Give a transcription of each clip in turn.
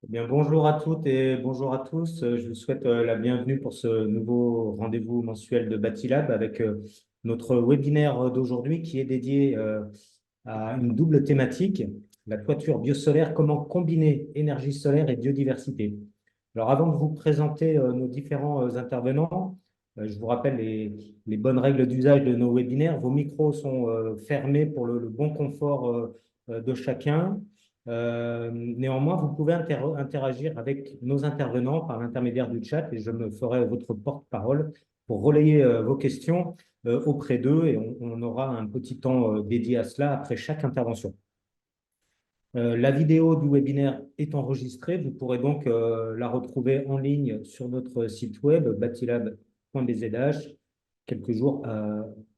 Eh bien, bonjour à toutes et bonjour à tous. Je vous souhaite la bienvenue pour ce nouveau rendez-vous mensuel de Batilab avec notre webinaire d'aujourd'hui qui est dédié à une double thématique, la toiture biosolaire, comment combiner énergie solaire et biodiversité. Alors, avant de vous présenter nos différents intervenants, je vous rappelle les bonnes règles d'usage de nos webinaires. Vos micros sont fermés pour le bon confort de chacun. Néanmoins, vous pouvez interagir avec nos intervenants par l'intermédiaire du chat et je me ferai votre porte-parole pour relayer vos questions auprès d'eux et on aura un petit temps dédié à cela après chaque intervention. La vidéo du webinaire est enregistrée. Vous pourrez donc la retrouver en ligne sur notre site web batilab.bzh quelques jours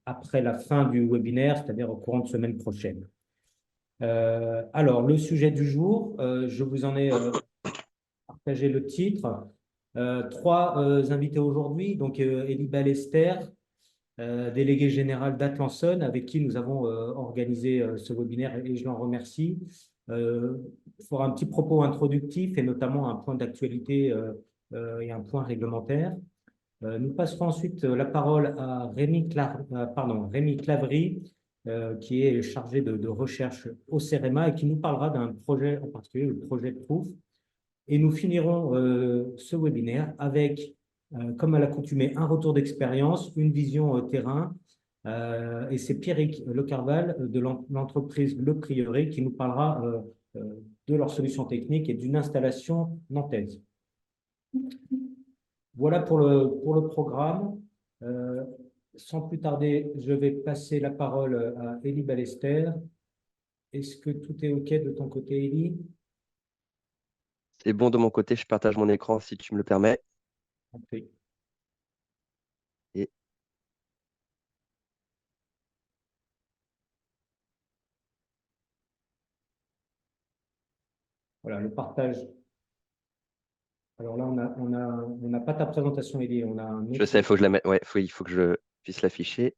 après la fin du webinaire, c'est-à-dire au courant de semaine prochaine. Alors, le sujet du jour, je vous en ai partagé le titre. Trois invités aujourd'hui, donc Elie Ballester, délégué général d'Atlanson, avec qui nous avons organisé ce webinaire et je l'en remercie. Fera un petit propos introductif et notamment un point d'actualité et un point réglementaire. Nous passerons ensuite la parole à Rémi Claverie, qui est chargé de recherche au CEREMA et qui nous parlera d'un projet en particulier, le projet Proof. Et nous finirons ce webinaire avec, comme à l'accoutumée, un retour d'expérience, une vision terrain. Et c'est Pierrick Le Carval de l'entreprise Le Prieuré qui nous parlera de leurs solutions techniques et d'une installation nantaise. Voilà pour le programme. Euh, Sans plus tarder, je vais passer la parole à Elie Ballester. Est-ce que tout est OK de ton côté, Elie? C'est bon de mon côté, je partage mon écran si tu me le permets. Ok. Et Voilà, le partage. Alors là, on n'a pas ta présentation, Elie. On a un je autre. sais, il faut que je la mette. Ouais, il faut que je puisse l'afficher.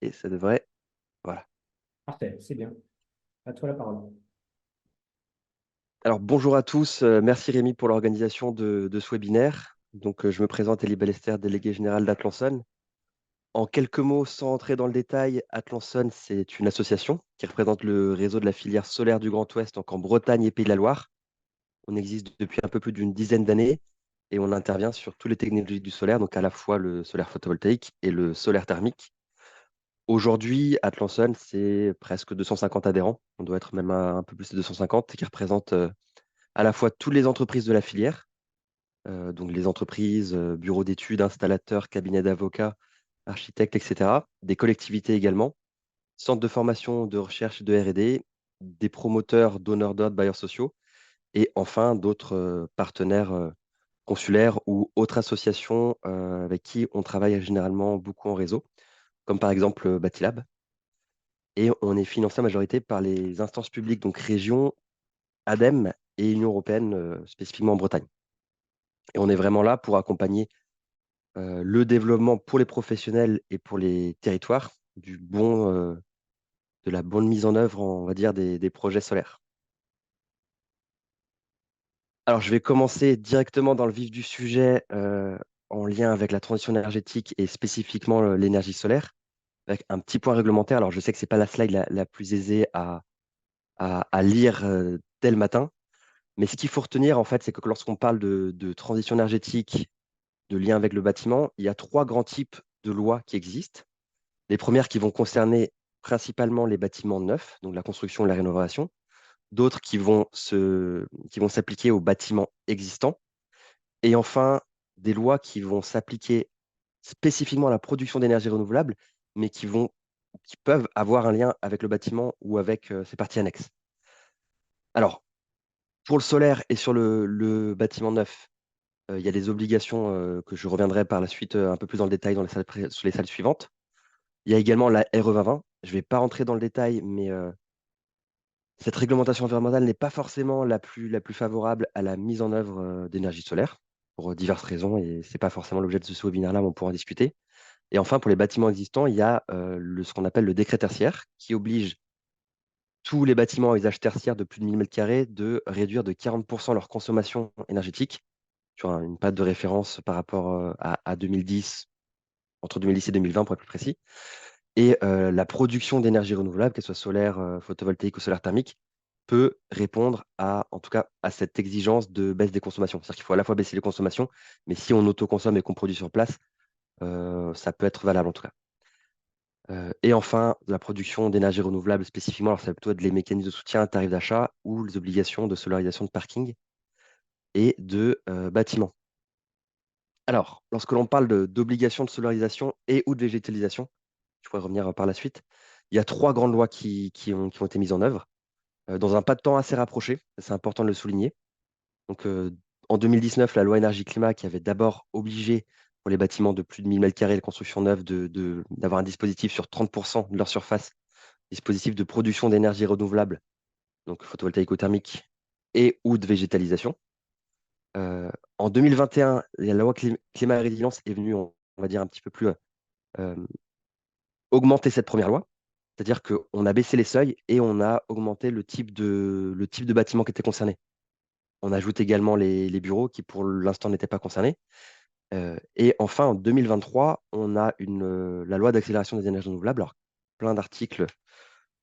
Et ça devrait. Voilà. Parfait, c'est bien. À toi la parole. Alors bonjour à tous. Merci Rémi pour l'organisation de ce webinaire. Donc je me présente Elie Ballester, délégué général d'Atlanson. En quelques mots, sans entrer dans le détail, Atlanson, c'est une association qui représente le réseau de la filière solaire du Grand Ouest, donc en Bretagne et Pays de la Loire. On existe depuis un peu plus d'une dizaine d'années et on intervient sur toutes les technologies du solaire, donc à la fois le solaire photovoltaïque et le solaire thermique. Aujourd'hui, Atlanson, c'est presque 250 adhérents. On doit être même à un peu plus de 250, qui représentent à la fois toutes les entreprises de la filière, donc les entreprises, bureaux d'études, installateurs, cabinets d'avocats, architectes, etc. Des collectivités également, centres de formation, de recherche et de R&D, des promoteurs, donneurs d'ordre, bailleurs sociaux, et enfin d'autres partenaires consulaires ou autres associations avec qui on travaille généralement beaucoup en réseau, comme par exemple Batilab. Et on est financé en majorité par les instances publiques, donc région, ADEME et Union européenne, spécifiquement en Bretagne. Et on est vraiment là pour accompagner le développement pour les professionnels et pour les territoires de la bonne mise en œuvre, on va dire, des projets solaires. Alors, je vais commencer directement dans le vif du sujet en lien avec la transition énergétique et spécifiquement l'énergie solaire, avec un petit point réglementaire. Alors, je sais que ce n'est pas la slide la plus aisée à lire dès le matin. Mais ce qu'il faut retenir, en fait, c'est que lorsqu'on parle de transition énergétique, de lien avec le bâtiment, il y a trois grands types de lois qui existent. Les premières qui vont concerner principalement les bâtiments neufs, donc la construction et la rénovation. D'autres qui vont s'appliquer aux bâtiments existants. Et enfin, des lois qui vont s'appliquer spécifiquement à la production d'énergie renouvelable, mais qui peuvent avoir un lien avec le bâtiment ou avec ses parties annexes. Alors, pour le solaire et sur le bâtiment neuf, il y a des obligations que je reviendrai par la suite un peu plus dans le détail sur les salles suivantes. Il y a également la RE 2020. Je ne vais pas rentrer dans le détail, mais cette réglementation environnementale n'est pas forcément la plus favorable à la mise en œuvre d'énergie solaire, pour diverses raisons, et ce n'est pas forcément l'objet de ce webinaire-là, mais on pourra en discuter. Et enfin, pour les bâtiments existants, il y a ce qu'on appelle le décret tertiaire, qui oblige tous les bâtiments à usage tertiaire de plus de 1000 m² de réduire de 40% leur consommation énergétique sur une période de référence par rapport à 2010, entre 2010 et 2020 pour être plus précis. Et la production d'énergie renouvelable, qu'elle soit solaire, photovoltaïque ou solaire thermique, peut répondre en tout cas, à cette exigence de baisse des consommations. C'est-à-dire qu'il faut à la fois baisser les consommations, mais si on autoconsomme et qu'on produit sur place, ça peut être valable en tout cas. Et enfin, la production d'énergie renouvelable spécifiquement, alors ça va plutôt être les mécanismes de soutien, tarifs d'achat ou les obligations de solarisation de parking et de bâtiments. Alors, lorsque l'on parle d'obligations de solarisation et ou de végétalisation, je pourrais revenir par la suite, il y a trois grandes lois qui ont été mises en œuvre dans un pas de temps assez rapproché, c'est important de le souligner. Donc, en 2019, la loi énergie-climat qui avait d'abord obligé pour les bâtiments de plus de 1000 m², les constructions neuves, d'avoir un dispositif sur 30% de leur surface, dispositif de production d'énergie renouvelable, donc photovoltaïque ou thermique, et ou de végétalisation. En 2021, la loi climat et résilience est venue, on va dire, un petit peu plus euh, augmenter cette première loi. C'est-à-dire qu'on a baissé les seuils et on a augmenté le type de bâtiment qui était concerné. On ajoute également les bureaux qui, pour l'instant, n'étaient pas concernés. Et enfin, en 2023, on a la loi d'accélération des énergies renouvelables. Alors, plein d'articles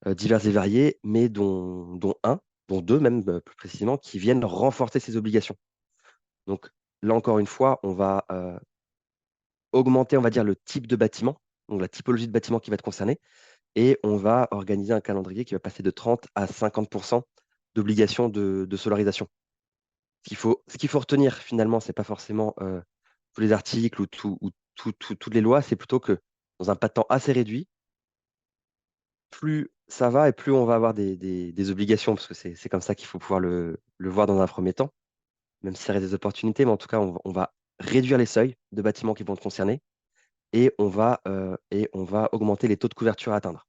divers et variés, mais dont deux même plus précisément, qui viennent renforcer ces obligations. Donc, là encore une fois, on va augmenter, on va dire, le type de bâtiment, donc la typologie de bâtiment qui va être concerné, et on va organiser un calendrier qui va passer de 30 à 50% d'obligations de solarisation. Ce qu'il faut retenir finalement, ce n'est pas forcément tous les articles ou toutes les lois, c'est plutôt que dans un pas de temps assez réduit, plus ça va et plus on va avoir des obligations, parce que c'est comme ça qu'il faut pouvoir le voir dans un premier temps, même si ça reste des opportunités, mais en tout cas, on va réduire les seuils de bâtiments qui vont être concernés et on va augmenter les taux de couverture à atteindre.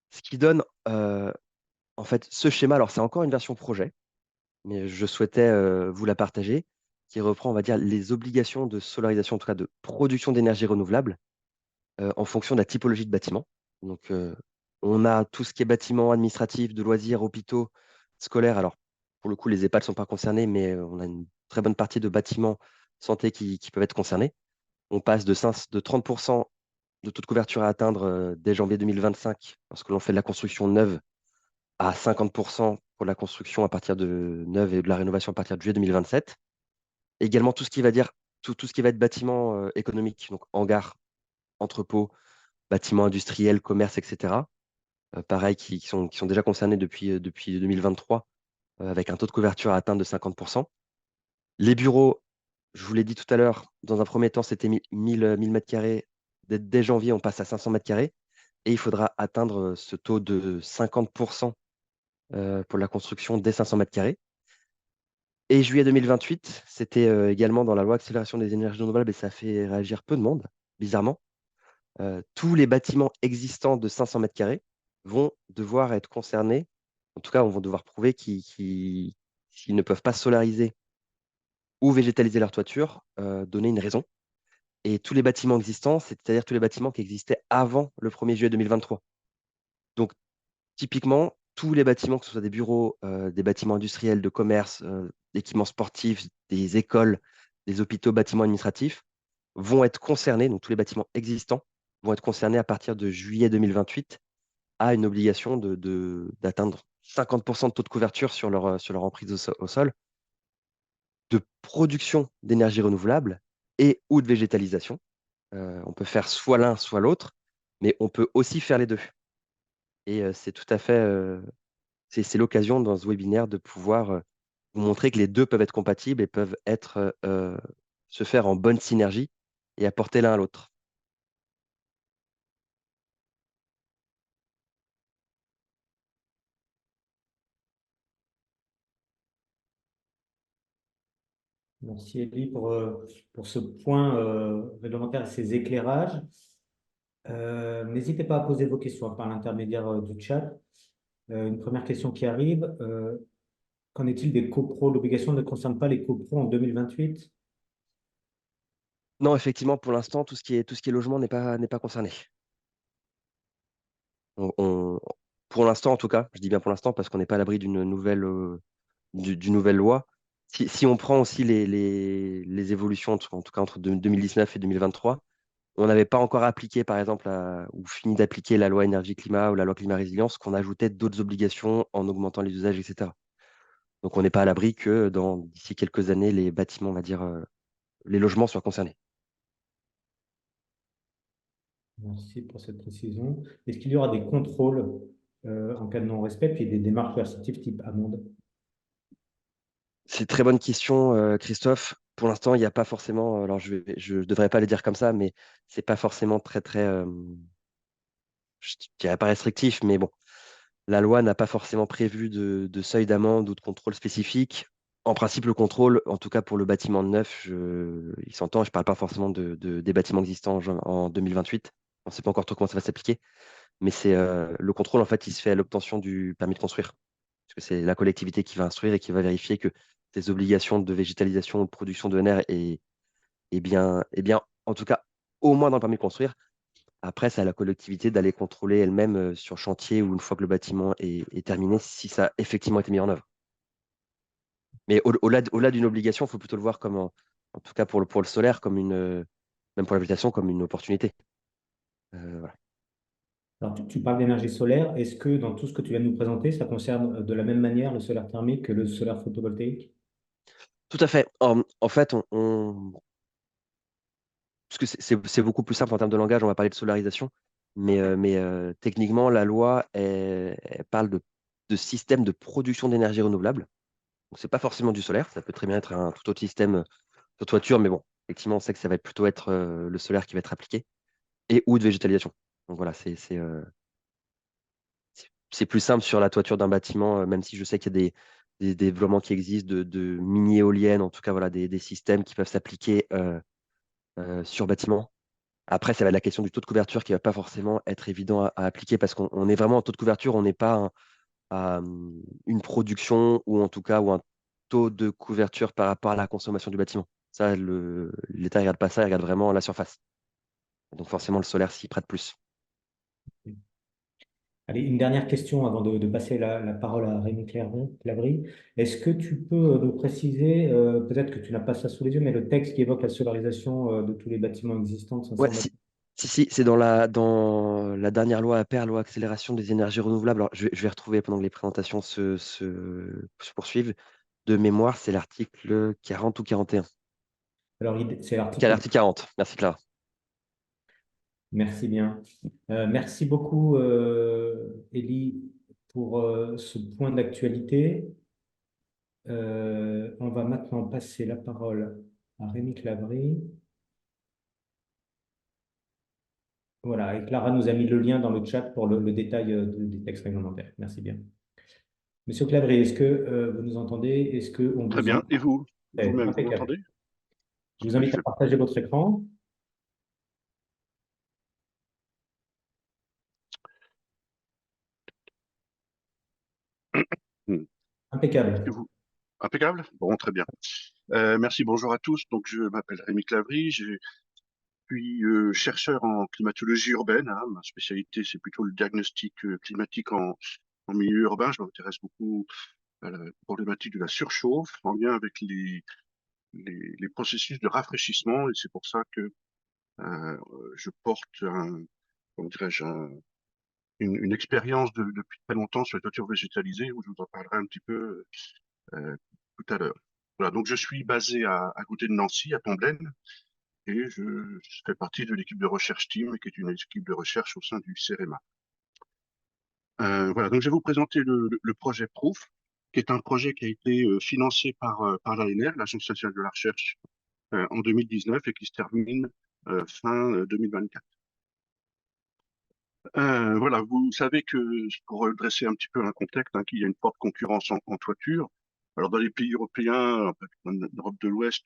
Ce qui donne en fait ce schéma, alors c'est encore une version projet, mais je souhaitais vous la partager, qui reprend, on va dire, les obligations de solarisation, en tout cas de production d'énergie renouvelable, en fonction de la typologie de bâtiment. Donc, on a tout ce qui est bâtiments administratifs, de loisirs, hôpitaux, scolaires. Alors, pour le coup, les EHPAD ne sont pas concernés, mais on a une très bonne partie de bâtiments santé qui peuvent être concernés. On passe de 30% de taux de couverture à atteindre dès janvier 2025, lorsque l'on fait de la construction neuve, à 50% pour la construction à partir de neuve et de la rénovation à partir de juillet 2027. Également, tout ce qui va être bâtiment économique, donc hangars, entrepôts, bâtiments industriels, commerces, etc. Pareil, qui sont déjà concernés depuis 2023, avec un taux de couverture à atteindre de 50%. Les bureaux, je vous l'ai dit tout à l'heure, dans un premier temps, c'était 1000 m². Dès janvier, on passe à 500 m². Et il faudra atteindre ce taux de 50% pour la construction dès 500 m². Et juillet 2028, c'était également dans la loi accélération des énergies renouvelables et ça fait réagir peu de monde, bizarrement. Tous les bâtiments existants de 500 m² vont devoir être concernés. En tout cas, on va devoir prouver qu'ils ne peuvent pas solariser ou végétaliser leur toiture, donner une raison. Et tous les bâtiments existants, c'est-à-dire tous les bâtiments qui existaient avant le 1er juillet 2023. Donc, typiquement, tous les bâtiments, que ce soit des bureaux, des bâtiments industriels, de commerce, d'équipements sportifs, des écoles, des hôpitaux, bâtiments administratifs, vont être concernés, donc tous les bâtiments existants vont être concernés à partir de juillet 2028 à une obligation d'atteindre 50% de taux de couverture sur leur emprise au sol, de production d'énergie renouvelable et ou de végétalisation. On peut faire soit l'un, soit l'autre, mais on peut aussi faire les deux. Et c'est tout à fait c'est l'occasion dans ce webinaire de pouvoir vous montrer que les deux peuvent être compatibles et peuvent se faire en bonne synergie et apporter l'un à l'autre. Merci Elie pour ce point réglementaire et ces éclairages. N'hésitez pas à poser vos questions par l'intermédiaire du chat. Une première question qui arrive. Qu'en est-il des copros? L'obligation ne concerne pas les copros en 2028. Non, effectivement, pour l'instant, tout ce qui est logement n'est pas concerné. On- on- pour l'instant en tout cas, je dis bien pour l'instant parce qu'on n'est pas à l'abri d'une nouvelle loi. Si on prend aussi les évolutions, en tout cas entre 2019 et 2023, on n'avait pas encore appliqué, par exemple, ou fini d'appliquer la loi énergie-climat ou la loi climat-résilience, qu'on ajoutait d'autres obligations en augmentant les usages, etc. Donc on n'est pas à l'abri que d'ici quelques années, les bâtiments, on va dire, les logements soient concernés. Merci pour cette précision. Est-ce qu'il y aura des contrôles en cas de non-respect, puis des démarches coercitives type amende? C'est une très bonne question, Christophe. Pour l'instant, il n'y a pas forcément, alors je devrais pas le dire comme ça, mais c'est pas forcément très, je dirais pas restrictif, mais bon, la loi n'a pas forcément prévu de seuil d'amende ou de contrôle spécifique. En principe, le contrôle, en tout cas pour le bâtiment neuf, il s'entend, je ne parle pas forcément des bâtiments existants en 2028. On ne sait pas encore trop comment ça va s'appliquer, mais c'est le contrôle, en fait, il se fait à l'obtention du permis de construire. Parce que c'est la collectivité qui va instruire et qui va vérifier que ces obligations de végétalisation ou de production de NR est bien, en tout cas, au moins dans le permis de construire. Après, c'est à la collectivité d'aller contrôler elle-même sur chantier ou une fois que le bâtiment est terminé, si ça a effectivement été mis en œuvre. Mais au-delà d'une obligation, il faut plutôt le voir comme, en tout cas pour le solaire, comme même pour l'habitation, comme une opportunité. Voilà. Alors, tu parles d'énergie solaire. Est-ce que dans tout ce que tu viens de nous présenter, ça concerne de la même manière le solaire thermique que le solaire photovoltaïque? Tout à fait. En fait, parce que c'est beaucoup plus simple en termes de langage, on va parler de solarisation, mais techniquement, la loi elle parle de système de production d'énergie renouvelable. Donc, c'est pas forcément du solaire, ça peut très bien être un tout autre système de toiture, mais bon, effectivement, on sait que ça va plutôt être le solaire qui va être appliqué, et ou de végétalisation. Donc voilà, c'est plus simple sur la toiture d'un bâtiment, même si je sais qu'il y a des développements qui existent de mini-éoliennes, en tout cas, voilà, des systèmes qui peuvent s'appliquer sur bâtiment. Après, ça va être la question du taux de couverture qui va pas forcément être évident à appliquer parce qu'on est vraiment en taux de couverture, on n'est pas à une production ou en tout cas ou un taux de couverture par rapport à la consommation du bâtiment. Ça, l'État ne regarde pas ça, il regarde vraiment la surface. Donc forcément, le solaire s'y prête plus. Allez, une dernière question avant de passer la parole à Rémi Clavry. Est-ce que tu peux nous préciser, peut-être que tu n'as pas ça sous les yeux, mais le texte qui évoque la solarisation de tous les bâtiments existants de Ouais, 500 si, bâtiments? si, c'est dans la dernière loi APER, loi accélération des énergies renouvelables. Alors, je vais retrouver pendant que les présentations se poursuivent. De mémoire, c'est l'article 40 ou 41. Alors, c'est l'article. L'article 40. Merci, Clara. Merci bien. Merci beaucoup, Élie, pour ce point d'actualité. On va maintenant passer la parole à Rémi Clavry. Voilà, et Clara nous a mis le lien dans le chat pour le détail des textes réglementaires. Merci bien. Monsieur Clavry, est-ce que vous nous entendez? Est-ce qu'on Très vous bien. entend? Et vous, vous-même, vous Impeccable. m'entendez? Je vous Je invite à fais- partager votre écran. Hmm. Est-ce que Impeccable. vous... Impeccable? Bon, très bien. Merci, bonjour à tous. Donc, je m'appelle Rémi Clavry, je suis chercheur en climatologie urbaine, hein. Ma spécialité, c'est plutôt le diagnostic climatique en milieu urbain. Je m'intéresse beaucoup à la problématique de la surchauffe en lien avec les processus de rafraîchissement. Et c'est pour ça que je porte comment dirais-je, une expérience depuis très longtemps sur les toitures végétalisées, où je vous en parlerai un petit peu euh, tout à l'heure. Voilà, donc je suis basé à côté de Nancy, à Tomblaine, et je fais partie de l'équipe de recherche Team, qui est une équipe de recherche au sein du CEREMA. Voilà, donc je vais vous présenter le projet PROOF, qui est un projet qui a été financé par l'ANR, l'Agence nationale de la recherche, en 2019 et qui se termine fin 2024. Voilà, vous savez que, pour redresser un petit peu un contexte, hein, qu'il y a une forte concurrence en toiture. Alors, dans les pays européens, en Europe de l'Ouest,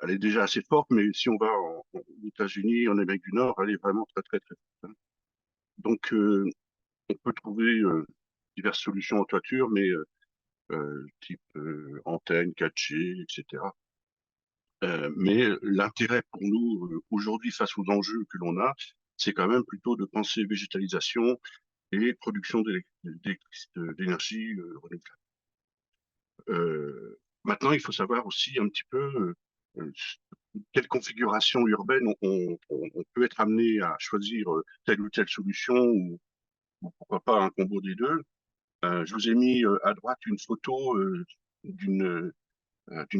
elle est déjà assez forte, mais si on va aux États-Unis, en Amérique du Nord, elle est vraiment très, très, très forte, hein. Donc, on peut trouver diverses solutions en toiture, mais type antenne, 4G, etc. Mais l'intérêt pour nous aujourd'hui face aux enjeux que l'on a, c'est quand même plutôt de penser végétalisation et production d'énergie renouvelable. Maintenant, il faut savoir aussi un petit peu quelle configuration urbaine on peut être amené à choisir telle ou telle solution ou pourquoi pas un combo des deux. Je vous ai mis à droite une photo d'une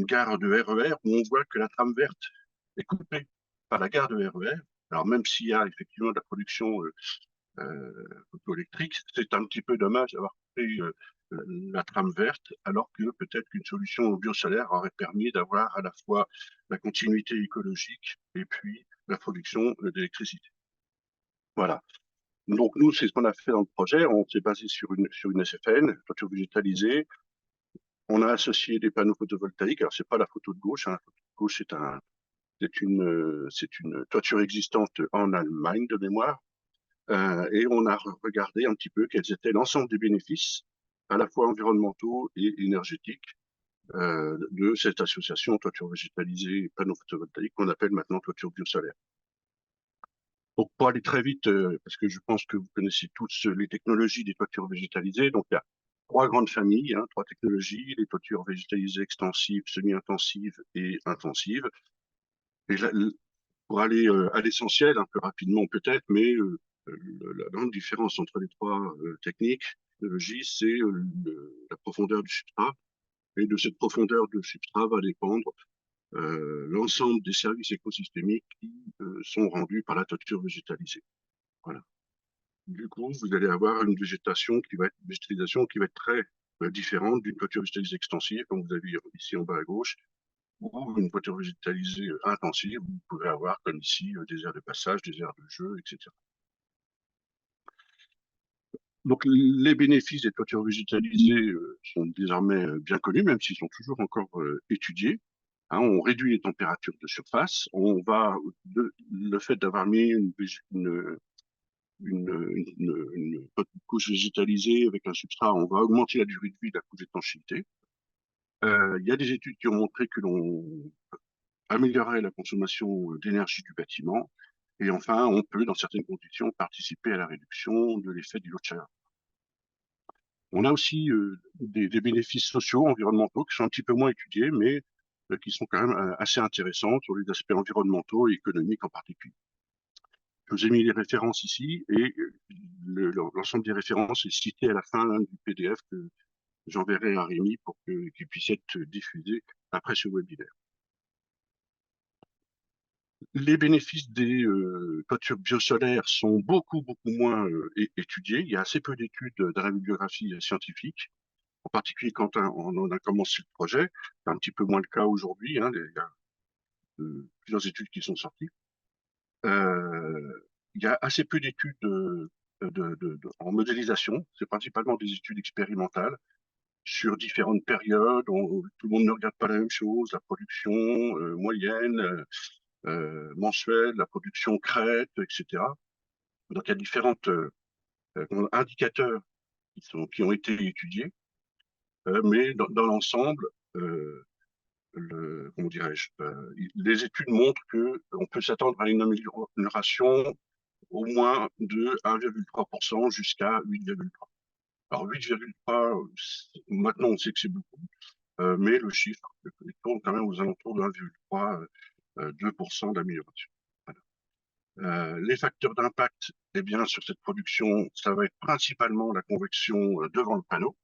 gare de RER où on voit que la trame verte est coupée par la gare de RER. Alors même s'il y a effectivement de la production photoélectrique, c'est un petit peu dommage d'avoir coupé la trame verte, alors que peut-être qu'une solution au biosolaire aurait permis d'avoir à la fois la continuité écologique et puis la production d'électricité. Voilà. Donc nous, c'est ce qu'on a fait dans le projet. On s'est basé sur une SFN, toiture végétalisée. On a associé des panneaux photovoltaïques. Alors c'est pas la photo de gauche. Hein. La photo de gauche, c'est une toiture existante en Allemagne de mémoire. Et on a regardé un petit peu quels étaient l'ensemble des bénéfices, à la fois environnementaux et énergétiques, de cette association toiture végétalisée et panneaux photovoltaïques qu'on appelle maintenant toiture biosolaire. Donc, pour aller très vite, parce que je pense que vous connaissez tous les technologies des toitures végétalisées, donc il y a trois grandes familles, hein, trois technologies, les toitures végétalisées extensives, semi-intensives et intensives. Et là, pour aller à l'essentiel, un peu rapidement peut-être, mais la grande différence entre les trois technologies, c'est la profondeur du substrat. Et de cette profondeur de substrat va dépendre l'ensemble des services écosystémiques qui sont rendus par la toiture végétalisée. Voilà. Du coup, vous allez avoir une végétalisation qui va être très différente d'une toiture végétalisée extensive, comme vous avez ici en bas à gauche, ou une toiture végétalisée intensive, où vous pouvez avoir, comme ici, des aires de passage, des aires de jeu, etc. Donc, les bénéfices des toitures végétalisées sont désormais bien connus, même s'ils sont toujours encore étudiés. Hein, on réduit les températures de surface. Le fait d'avoir mis une couche végétalisée avec un substrat, on va augmenter la durée de vie de la couche d'étanchéité. Il y a des études qui ont montré que l'on améliorait la consommation d'énergie du bâtiment. Et enfin, on peut, dans certaines conditions, participer à la réduction de l'effet du lot de chaleur. On a aussi des bénéfices sociaux, environnementaux, qui sont un petit peu moins étudiés, mais qui sont quand même assez intéressants sur les aspects environnementaux et économiques en particulier. Je vous ai mis les références ici, et l'ensemble des références est cité à la fin du PDF que j'enverrai à Rémi pour qu'il puisse être diffusé après ce webinaire. Les bénéfices des toitures biosolaires sont beaucoup moins étudiés. Il y a assez peu d'études dans la bibliographie scientifique, en particulier quand on a commencé le projet. C'est un petit peu moins le cas aujourd'hui. Hein, il y a plusieurs études qui sont sorties. Il y a assez peu d'études en modélisation. C'est principalement des études expérimentales sur différentes périodes. Tout le monde ne regarde pas la même chose. La production moyenne, mensuelle, la production crête, etc. Donc il y a différents indicateurs qui ont été étudiés, mais dans l'ensemble, comment dirais-je, les études montrent que on peut s'attendre à une amélioration au moins de 1,3% jusqu'à 8,3%. Alors 8,3, maintenant on sait que c'est beaucoup, mais le chiffre tourne quand même aux alentours de 1,3, 2% d'amélioration. Voilà. Les facteurs d'impact, eh bien, sur cette production, ça va être principalement la convection devant le panneau,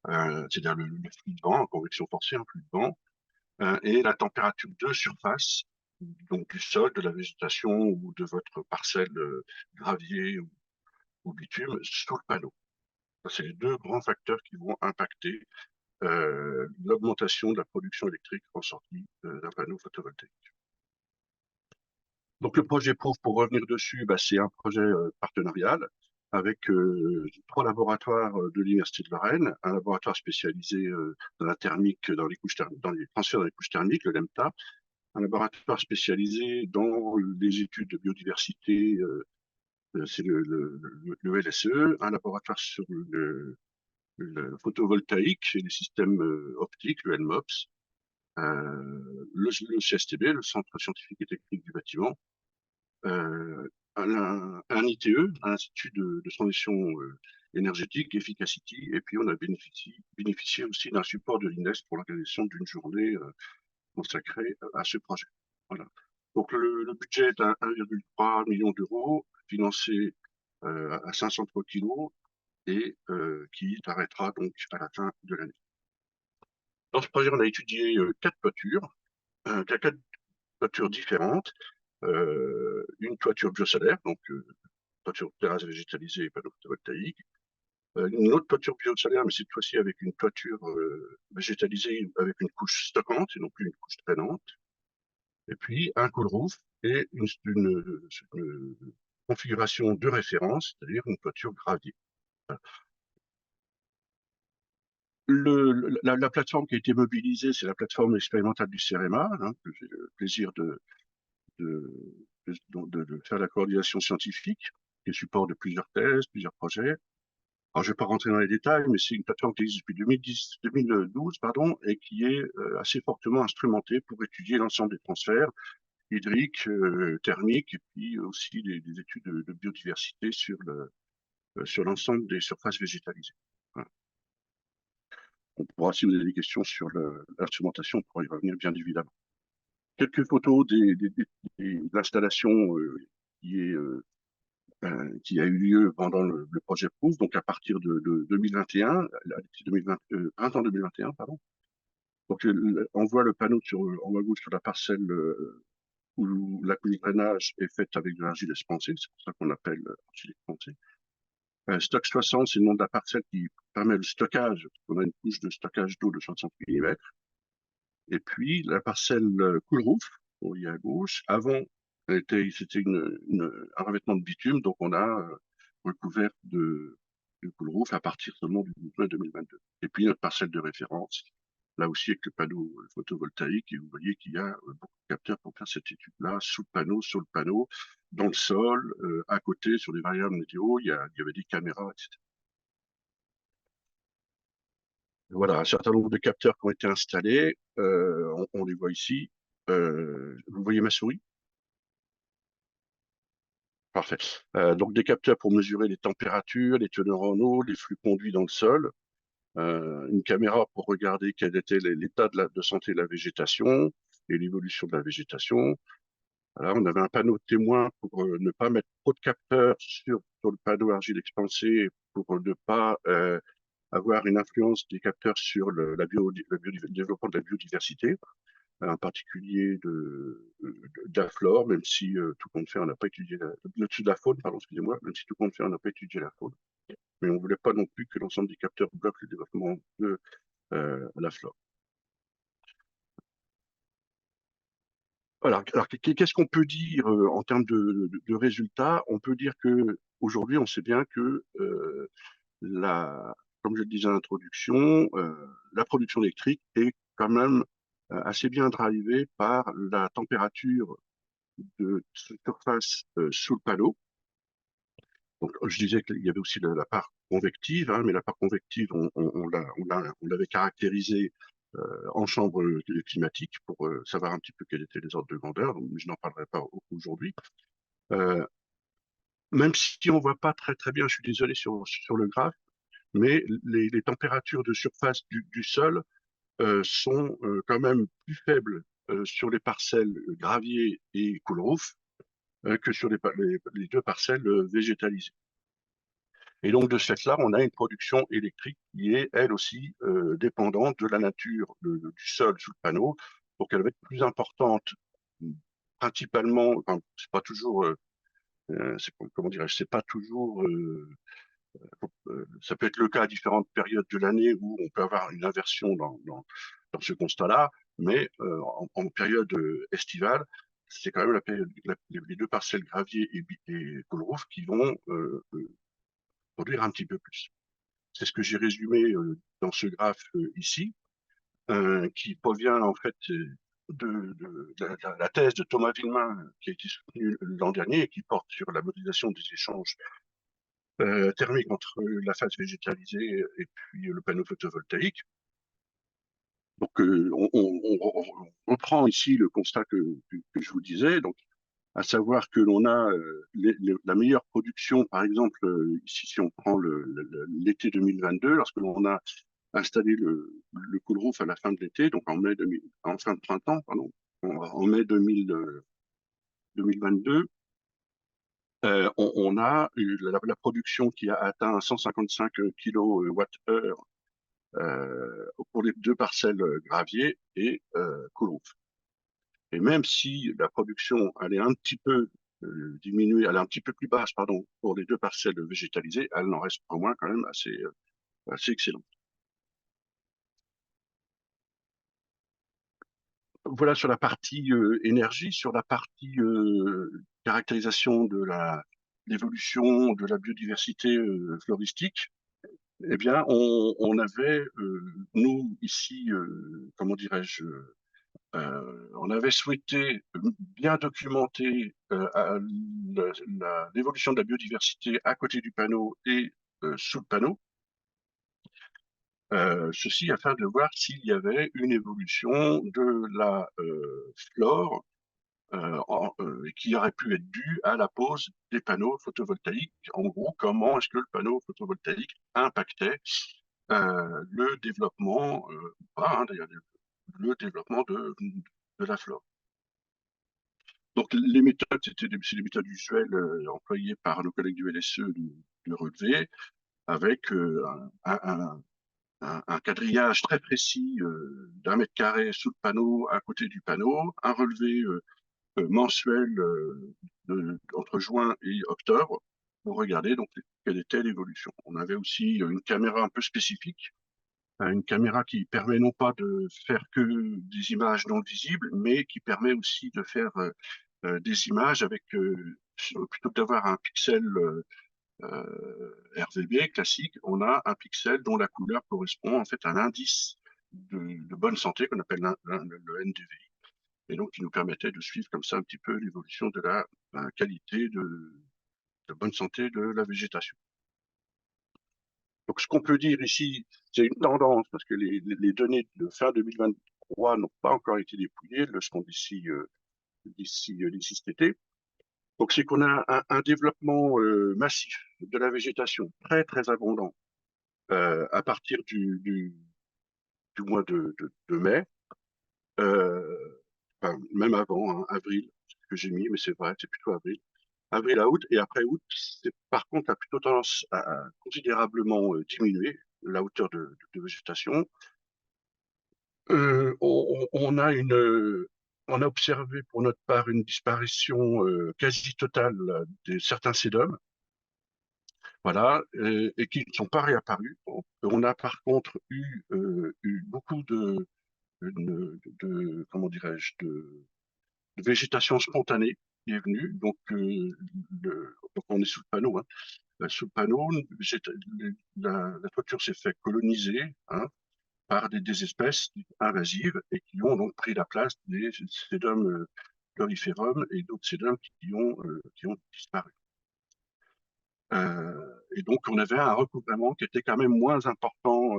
c'est-à-dire le flux de vent, en convection forcée, un flux de vent, et la température de surface, donc du sol, de la végétation ou de votre parcelle gravier ou bitume sous le panneau. C'est les deux grands facteurs qui vont impacter l'augmentation de la production électrique en sortie d'un panneau photovoltaïque. Donc le projet PROOF, pour revenir dessus, c'est un projet partenarial avec trois laboratoires de l'Université de Lorraine, un laboratoire spécialisé dans la thermique, dans les transferts dans les couches thermiques, le LEMTA, un laboratoire spécialisé dans les études de biodiversité, c'est le LSE, un laboratoire sur le photovoltaïque et les systèmes optiques, le LMOPS, le CSTB, le Centre scientifique et technique du bâtiment, un ITE, un Institut de transition énergétique, Efficacity, et puis on a bénéficié aussi d'un support de l'INES pour l'organisation d'une journée consacrée à ce projet. Voilà. Donc le budget est à 1,3 million d'euros, financé à 503 kilos et qui arrêtera donc à la fin de l'année. Dans ce projet, on a étudié 4 toitures, 4 toitures différentes, une toiture biosolaire, donc toiture terrasse végétalisée et panneaux photovoltaïques, une autre toiture biosolaire, mais cette fois-ci avec une toiture végétalisée avec une couche stockante et non plus une couche traînante, et puis un cool roof et une configuration de référence, c'est-à-dire une toiture gravier. La plateforme qui a été mobilisée, c'est la plateforme expérimentale du CEREMA, hein, que j'ai le plaisir de, de faire la coordination scientifique, qui est support de plusieurs thèses, plusieurs projets. Alors, je ne vais pas rentrer dans les détails, mais c'est une plateforme qui existe depuis 2012, pardon, et qui est assez fortement instrumentée pour étudier l'ensemble des transferts hydriques, thermiques, et puis aussi des études de biodiversité sur l'ensemble des surfaces végétalisées. Voilà. On pourra, si vous avez des questions sur l'instrumentation, on pourra y revenir bien évidemment. Quelques photos de l'installation qui a eu lieu pendant le projet PROOF, donc à partir de 2021, printemps 2021, pardon. Donc on voit le panneau en haut à gauche sur la parcelle où la couche de drainage est faite avec de l'argile expansée, c'est pour ça qu'on l'appelle argile expansée. Stock 60, c'est le nom de la parcelle qui permet le stockage, on a une couche de stockage d'eau de 65 mm. Et puis la parcelle cool roof, vous voyez à gauche, avant, c'était un revêtement de bitume, donc on a recouvert de cool roof à partir seulement du juin 2022. Et puis notre parcelle de référence, là aussi avec le panneau photovoltaïque, et vous voyez qu'il y a beaucoup de capteurs pour faire cette étude-là, sous le panneau, sur le panneau, dans le sol, à côté, sur des variables météo, il y avait des caméras, etc. Voilà, un certain nombre de capteurs qui ont été installés, on les voit ici. Vous voyez ma souris? Parfait. Donc des capteurs pour mesurer les températures, les teneurs en eau, les flux conduits dans le sol. Une caméra pour regarder quel était l'état de santé de la végétation et l'évolution de la végétation. Voilà, on avait un panneau témoin pour ne pas mettre trop de capteurs sur le panneau argile expansé pour ne pas avoir une influence des capteurs sur le développement de la biodiversité, en particulier de la flore, même si tout compte fait, on n'a pas étudié de la faune, pardon, excusez-moi, même si tout compte fait, on n'a pas étudié la faune. Mais on ne voulait pas non plus que l'ensemble des capteurs bloquent le développement de la flore. Voilà. Alors, qu'est-ce qu'on peut dire en termes de résultats? On peut dire que aujourd'hui, on sait bien que comme je le disais en introduction, la production électrique est quand même assez bien drivée par la température de surface sous le panneau. Donc, je disais qu'il y avait aussi la part convective, hein, mais la part convective, on l'avait caractérisée en chambre climatique pour savoir un petit peu quels étaient les ordres de grandeur, donc je n'en parlerai pas aujourd'hui. Même si on ne voit pas très très bien, je suis désolé sur le graphe, mais les températures de surface du sol sont quand même plus faibles sur les parcelles gravier et cool roof que sur les deux parcelles végétalisées. Et donc, de ce fait-là, on a une production électrique qui est, elle aussi, dépendante de la nature du sol sous le panneau. Donc, elle va être plus importante, principalement, enfin, c'est pas toujours, comment dirais-je, c'est pas toujours, ça peut être le cas à différentes périodes de l'année où on peut avoir une inversion dans ce constat-là, mais en période estivale, c'est quand même la période, les deux parcelles gravier et cool roof qui vont produire un petit peu plus. C'est ce que j'ai résumé dans ce graphe ici, qui provient en fait de la thèse de Thomas Villemain qui a été soutenue l'an dernier et qui porte sur la modélisation des échanges thermiques entre la phase végétalisée et puis le panneau photovoltaïque. Donc on reprend ici le constat que je vous disais. Donc à savoir que l'on a la meilleure production, par exemple, ici, si on prend l'été 2022, lorsque l'on a installé le cool roof à la fin de l'été, donc en fin de printemps, pardon, en mai 2022, on a eu la production qui a atteint 155 kWh pour les deux parcelles gravier et cool roof. Et même si la production elle est un petit peu diminuée, elle est un petit peu plus basse, pardon, pour les deux parcelles végétalisées, elle n'en reste pas moins quand même assez excellente. Voilà sur la partie énergie, sur la partie caractérisation de l'évolution de la biodiversité floristique. Eh bien, on avait, nous, ici, comment dirais-je, on avait souhaité bien documenter l'évolution de la biodiversité à côté du panneau et sous le panneau. Ceci afin de voir s'il y avait une évolution de la flore qui aurait pu être due à la pose des panneaux photovoltaïques. En gros, comment est-ce que le panneau photovoltaïque impactait le développement, pas, hein, d'ailleurs, le développement de la flore. Donc les méthodes, c'est des méthodes usuelles employées par nos collègues du LSE de relevé, avec un quadrillage très précis d'1 m² sous le panneau, à côté du panneau, un relevé mensuel entre juin et octobre pour regarder donc quelle était l'évolution. On avait aussi une caméra un peu spécifique, une caméra qui permet non pas de faire que des images non visibles, mais qui permet aussi de faire des images avec, plutôt que d'avoir un pixel RVB classique, on a un pixel dont la couleur correspond en fait à un indice de bonne santé qu'on appelle le NDVI, et donc qui nous permettait de suivre comme ça un petit peu l'évolution de la qualité de bonne santé de la végétation. Donc ce qu'on peut dire ici, c'est une tendance, parce que les données de fin 2023 n'ont pas encore été dépouillées, elles le seront d'ici cet été. Donc c'est qu'on a un développement massif de la végétation très très abondant à partir du mois de mai, enfin, même avant, hein, avril, c'est ce que j'ai mis, mais c'est vrai, c'est plutôt avril à août, et après août, par contre, a plutôt tendance à considérablement diminuer la hauteur de végétation. On a observé pour notre part une disparition quasi totale de certains sédums, voilà, et qui ne sont pas réapparus. On a par contre eu beaucoup comment dirais-je, de végétation spontanée qui est venue. Donc on est sous le panneau, hein. Sous le panneau, la toiture s'est fait coloniser, hein, par des espèces invasives et qui ont donc pris la place des sédums pluriferum et d'autres sédums qui ont disparu. Et donc, on avait un recouvrement qui était quand même moins important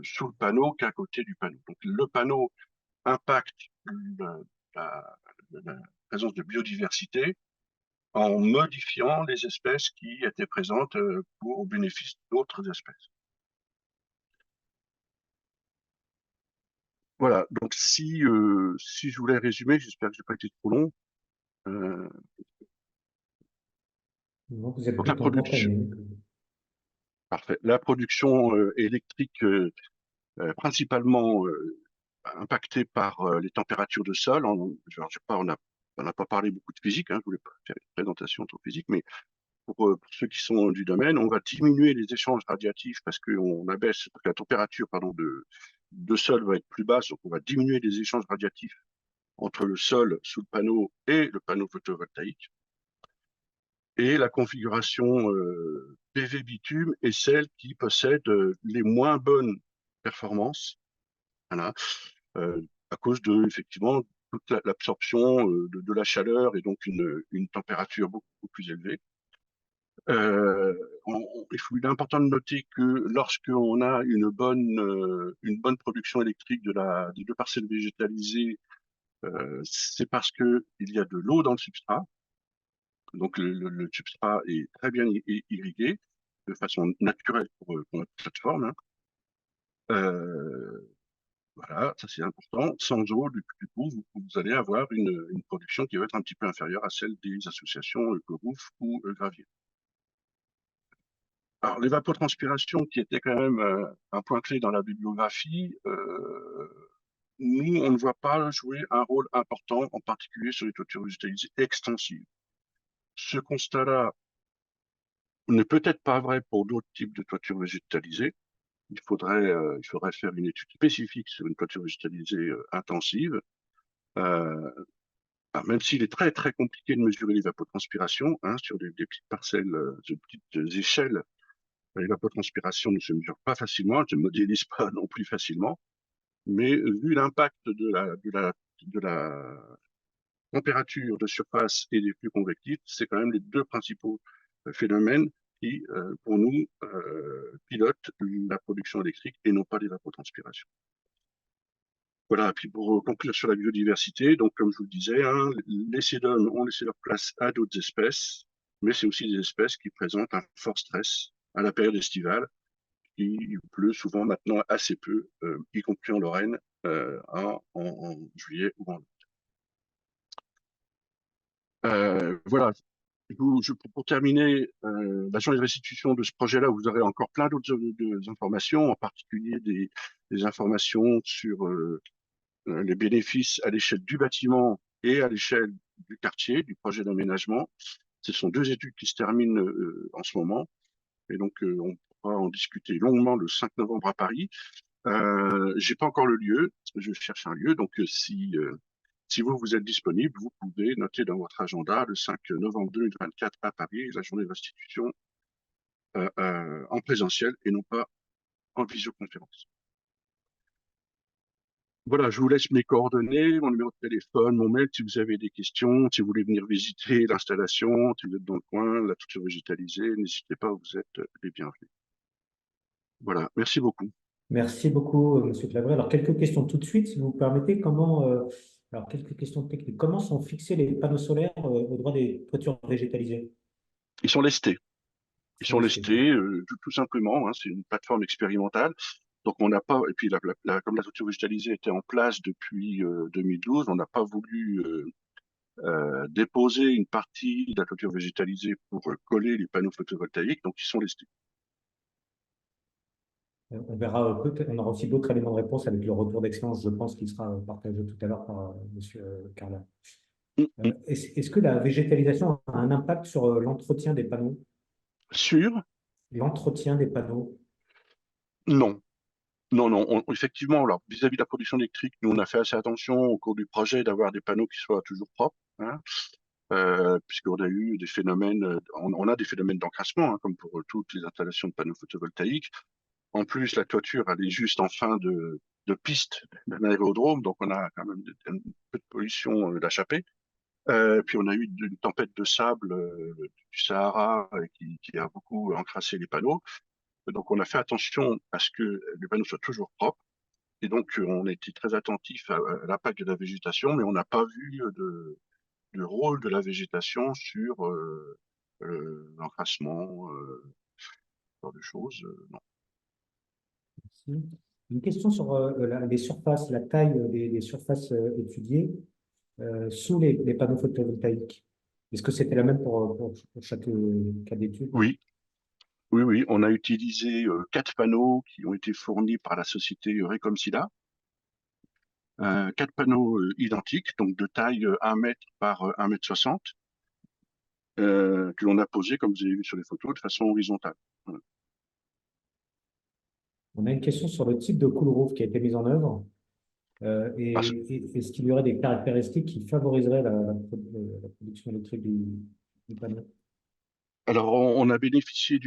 sous le panneau qu'à côté du panneau. Donc, le panneau impacte la, la présence de biodiversité en modifiant les espèces qui étaient présentes au bénéfice d'autres espèces. Voilà, donc si je voulais résumer, j'espère que je n'ai pas été trop long. Euh, Donc, vous êtes donc la plutôt bon production, timing. parfait. La production électrique principalement impactée par les températures de sol. Je sais pas, on n'a pas parlé beaucoup de physique, hein, je voulais pas faire une présentation trop physique, mais pour ceux qui sont du domaine, on va diminuer les échanges radiatifs parce que la température, pardon, de sol va être plus basse, donc on va diminuer les échanges radiatifs entre le sol sous le panneau et le panneau photovoltaïque. Et la configuration PV bitume est celle qui possède les moins bonnes performances, voilà, à cause de, effectivement, toute l'absorption de la chaleur et donc une température beaucoup plus élevée. Il est important de noter que lorsqu'on a une bonne production électrique des deux parcelles végétalisées, C'est parce que il y a de l'eau dans le substrat. Donc, le substrat est très bien irrigué de façon naturelle pour notre plateforme, hein. Euh, voilà, ça c'est important. Sans eau, du coup, vous allez avoir une production qui va être un petit peu inférieure à celle des associations Ecorouff ou Gravier. Alors, l'évapotranspiration, qui était quand même un point clé dans la bibliographie, nous, on ne voit pas jouer un rôle important, en particulier sur les toitures végétalisées extensives. Ce constat-là n'est peut-être pas vrai pour d'autres types de toitures végétalisées. Il faudrait faire une étude spécifique sur une toiture végétalisée intensive. Euh, Même s'il est très très compliqué de mesurer l'évapotranspiration, hein, sur des petites parcelles, de petites échelles, l'évapotranspiration ne se mesure pas facilement, elle ne se modélise pas non plus facilement. Mais vu l'impact de la température de surface et des flux convectifs, c'est quand même les deux principaux phénomènes qui, pour nous, pilotent la production électrique et non pas l'évapotranspiration. Voilà, puis pour conclure sur la biodiversité, donc comme je vous le disais, hein, les sédums ont laissé leur place à d'autres espèces, mais c'est aussi des espèces qui présentent un fort stress à la période estivale. Il pleut souvent maintenant assez peu, y compris en Lorraine, en juillet ou en août. Voilà. Pour terminer, la journée de restitution de ce projet-là, vous aurez encore plein d'autres informations, en particulier des informations sur les bénéfices à l'échelle du bâtiment et à l'échelle du quartier, du projet d'aménagement. Ce sont deux études qui se terminent en ce moment, et donc on pourra en discuter longuement le 5 novembre à Paris. J'ai pas encore le lieu, je cherche un lieu, donc si vous êtes disponible, vous pouvez noter dans votre agenda le 5 novembre 2024 à Paris, la journée de restitution en présentiel et non pas en visioconférence. Voilà, je vous laisse mes coordonnées, mon numéro de téléphone, mon mail, si vous avez des questions, si vous voulez venir visiter l'installation, si vous êtes dans le coin, la toiture végétalisée, n'hésitez pas, vous êtes les bienvenus. Voilà, merci beaucoup. Merci beaucoup, Monsieur Clavré. Alors, quelques questions tout de suite, si vous permettez. Alors, quelques questions techniques. Comment sont fixés les panneaux solaires au droit des toitures végétalisées? Ils sont lestés. Ils Ils sont sont listés. lestés, tout simplement, hein, c'est une plateforme expérimentale. Donc on n'a pas, et puis comme la toiture végétalisée était en place depuis 2012, on n'a pas voulu déposer une partie de la toiture végétalisée pour coller les panneaux photovoltaïques, donc ils sont lestés. On verra, on aura aussi d'autres éléments de réponse avec le retour d'expérience, je pense, qui sera partagé tout à l'heure par Monsieur Carla. Mm, mm. Est-ce que la végétalisation a un impact sur l'entretien des panneaux? Sûr? L'entretien des panneaux? Non. Non, non, effectivement, alors vis-à-vis de la production électrique, nous on a fait assez attention au cours du projet d'avoir des panneaux qui soient toujours propres, hein, puisqu'on a eu des phénomènes, on a des phénomènes d'encrassement, hein, comme pour toutes les installations de panneaux photovoltaïques. En plus, la toiture, elle est juste en fin de piste d'un aérodrome, donc on a quand même un peu de pollution d'échappée. Puis on a eu une tempête de sable du Sahara qui a beaucoup encrassé les panneaux. Donc on a fait attention à ce que les panneaux soient toujours propres. Et donc on a été très attentif à l'impact de la végétation, mais on n'a pas vu de rôle de la végétation sur l'encrassement, ce genre de choses. Non. Merci. Une question sur les surfaces, la taille des surfaces étudiées sous les panneaux photovoltaïques. Est-ce que c'était la même pour chaque cas d'étude? Oui, oui, oui. On a utilisé 4 panneaux qui ont été fournis par la société Recomsida. 4 panneaux identiques, donc de taille 1 mètre par 1,60 m, que l'on a posés, comme vous avez vu sur les photos, de façon horizontale. Voilà. On a une question sur le type de cool roof qui a été mis en œuvre. Parce- Est-ce qu'il y aurait des caractéristiques qui favoriseraient la production électrique du panneau? Alors, on a bénéficié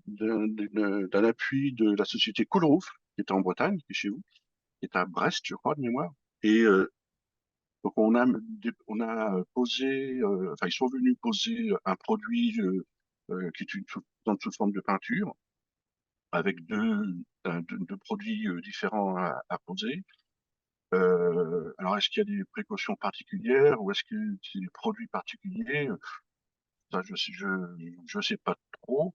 d'un appui de la société Coolroof, qui est en Bretagne, qui est chez vous, qui est à Brest, je crois, de mémoire. Et donc, posé, enfin, ils sont venus poser un produit qui est sous forme de peinture, avec deux produits différents à poser. Alors, est-ce qu'il y a des précautions particulières ou est-ce que c'est des produits particuliers? Ça, je sais pas trop.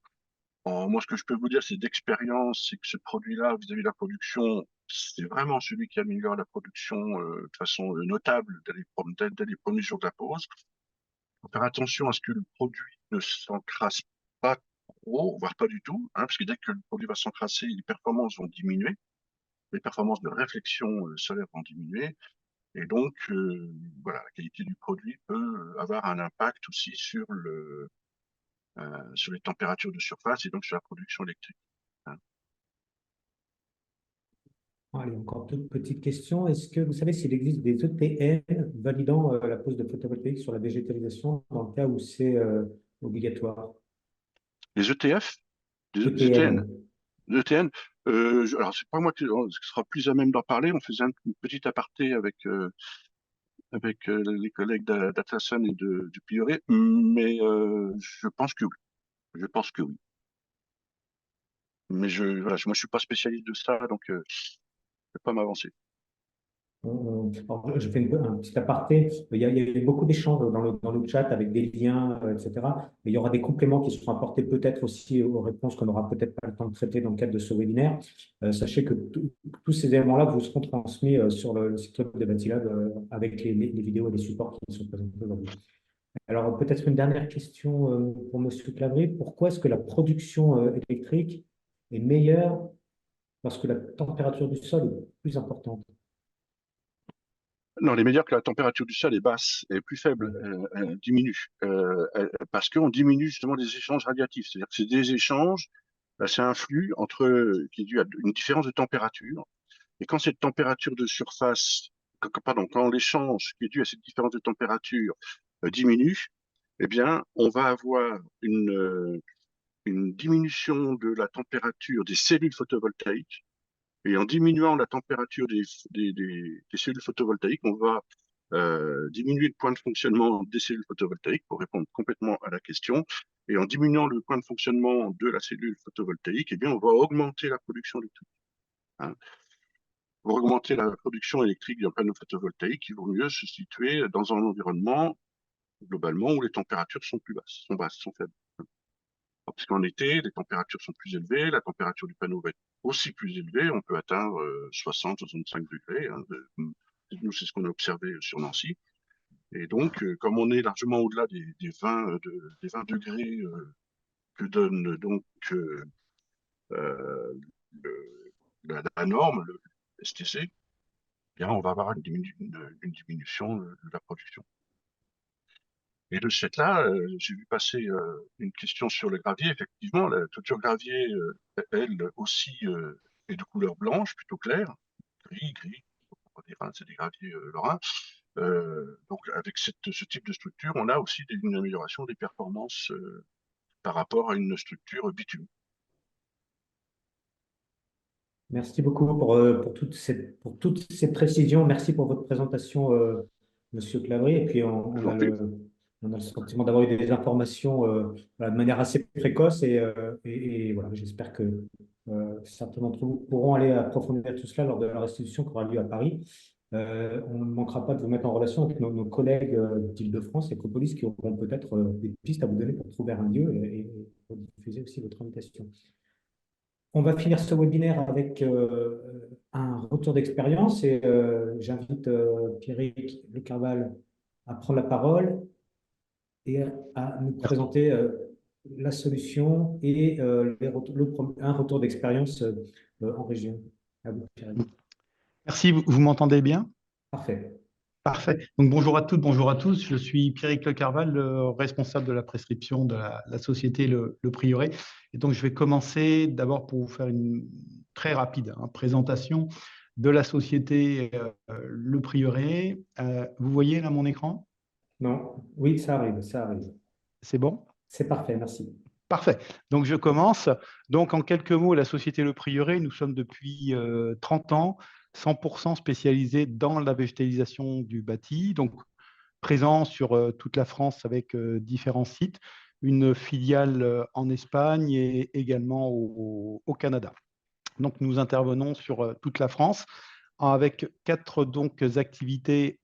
Moi, ce que je peux vous dire, c'est d'expérience, c'est que ce produit-là, vis-à-vis de la production, c'est vraiment celui qui améliore la production de façon notable dès les premiers jours de la pause. Faut faire attention à ce que le produit ne s'encrasse pas trop, voire pas du tout, hein, parce que dès que le produit va s'encrasser, les performances vont diminuer, les performances de réflexion solaire vont diminuer, et donc voilà, la qualité du produit peut avoir un impact aussi sur les températures de surface et donc sur la production électrique, hein. Allez, encore toute petite question. Est-ce que vous savez s'il existe des ETN validant la pose de photovoltaïque sur la végétalisation dans le cas où c'est obligatoire? Les ETF, les ETN, ETN. les ETN, alors c'est pas moi qui sera plus à même d'en parler. On faisait une petite aparté avec les collègues d'Atlassian et du Prieuré, mais je pense que oui. Je pense que oui. Mais voilà, moi je suis pas spécialiste de ça, donc je vais pas m'avancer. Alors, je fais un petit aparté. Il y a eu beaucoup d'échanges dans le chat avec des liens, etc. Mais il y aura des compléments qui seront apportés peut-être aussi aux réponses qu'on n'aura peut-être pas le temps de traiter dans le cadre de ce webinaire. Sachez que tous ces éléments-là vous seront transmis sur le site web de Batilab avec les vidéos et les supports qui sont présentés aujourd'hui. Alors, peut-être une dernière question pour Monsieur Clavry. Pourquoi est-ce que la production électrique est meilleure lorsque la température du sol est plus importante? Non, les médias que la température du sol est basse et plus faible, diminue, parce qu'on diminue justement les échanges radiatifs. C'est-à-dire que c'est des échanges, c'est un flux qui est dû à une différence de température. Et quand cette température de surface, quand l'échange qui est dû à cette différence de température diminue, eh bien, on va avoir une diminution de la température des cellules photovoltaïques. Et en diminuant la température des cellules photovoltaïques, on va diminuer le point de fonctionnement des cellules photovoltaïques pour répondre complètement à la question. Et en diminuant le point de fonctionnement de la cellule photovoltaïque, eh bien, on va augmenter la production électrique, hein. Pour augmenter la production électrique d'un panneau photovoltaïque, il vaut mieux se situer dans un environnement, globalement, où les températures sont plus basses, sont faibles. Parce qu'en été, les températures sont plus élevées, la température du panneau va être aussi plus élevée, on peut atteindre 60-65 degrés, hein. Nous, c'est ce qu'on a observé sur Nancy. Et donc, comme on est largement au-delà des 20 degrés que donne donc euh, le- la norme, le STC, eh bien, on va avoir une diminution de la production. Et de ce fait-là, j'ai vu passer une question sur le gravier. Effectivement, la toiture gravier, elle aussi, est de couleur blanche, plutôt claire, gris, on va dire, hein, c'est des graviers lorrains. Donc, avec ce type de structure, on a aussi une amélioration des performances par rapport à une structure bitume. Merci beaucoup pour toutes ces précisions. Merci pour votre présentation, Monsieur Clavry. Et puis, Je vous en prie. on a le sentiment d'avoir eu des informations voilà, de manière assez précoce. Et voilà, j'espère que certains d'entre vous pourront aller approfondir tout cela lors de la restitution qui aura lieu à Paris. On ne manquera pas de vous mettre en relation avec nos collègues d'Île-de-France, Ecopolis, qui auront peut-être des pistes à vous donner pour trouver un lieu et pour diffuser aussi votre invitation. On va finir ce webinaire avec un retour d'expérience et j'invite Pierrick Le Carval à prendre la parole et à nous présenter la solution et un retour d'expérience en région. À vous, Pierrick. Merci, vous m'entendez bien? Parfait. Parfait. Donc bonjour à toutes, bonjour à tous. Je suis Pierrick Le Carval, le responsable de la prescription de la société Le Prieuré. Et donc je vais commencer d'abord pour vous faire une très rapide présentation de la société Le Prieuré. Vous voyez là mon écran? Non, oui, ça arrive, ça arrive. C'est bon? C'est parfait, merci. Parfait. Donc, je commence. Donc, en quelques mots, la société Le Prieuré, nous sommes depuis 30 ans 100% spécialisés dans la végétalisation du bâti, donc présents sur toute la France avec différents sites, une filiale en Espagne et également au Canada. Donc, nous intervenons sur toute la France avec 4 donc, activités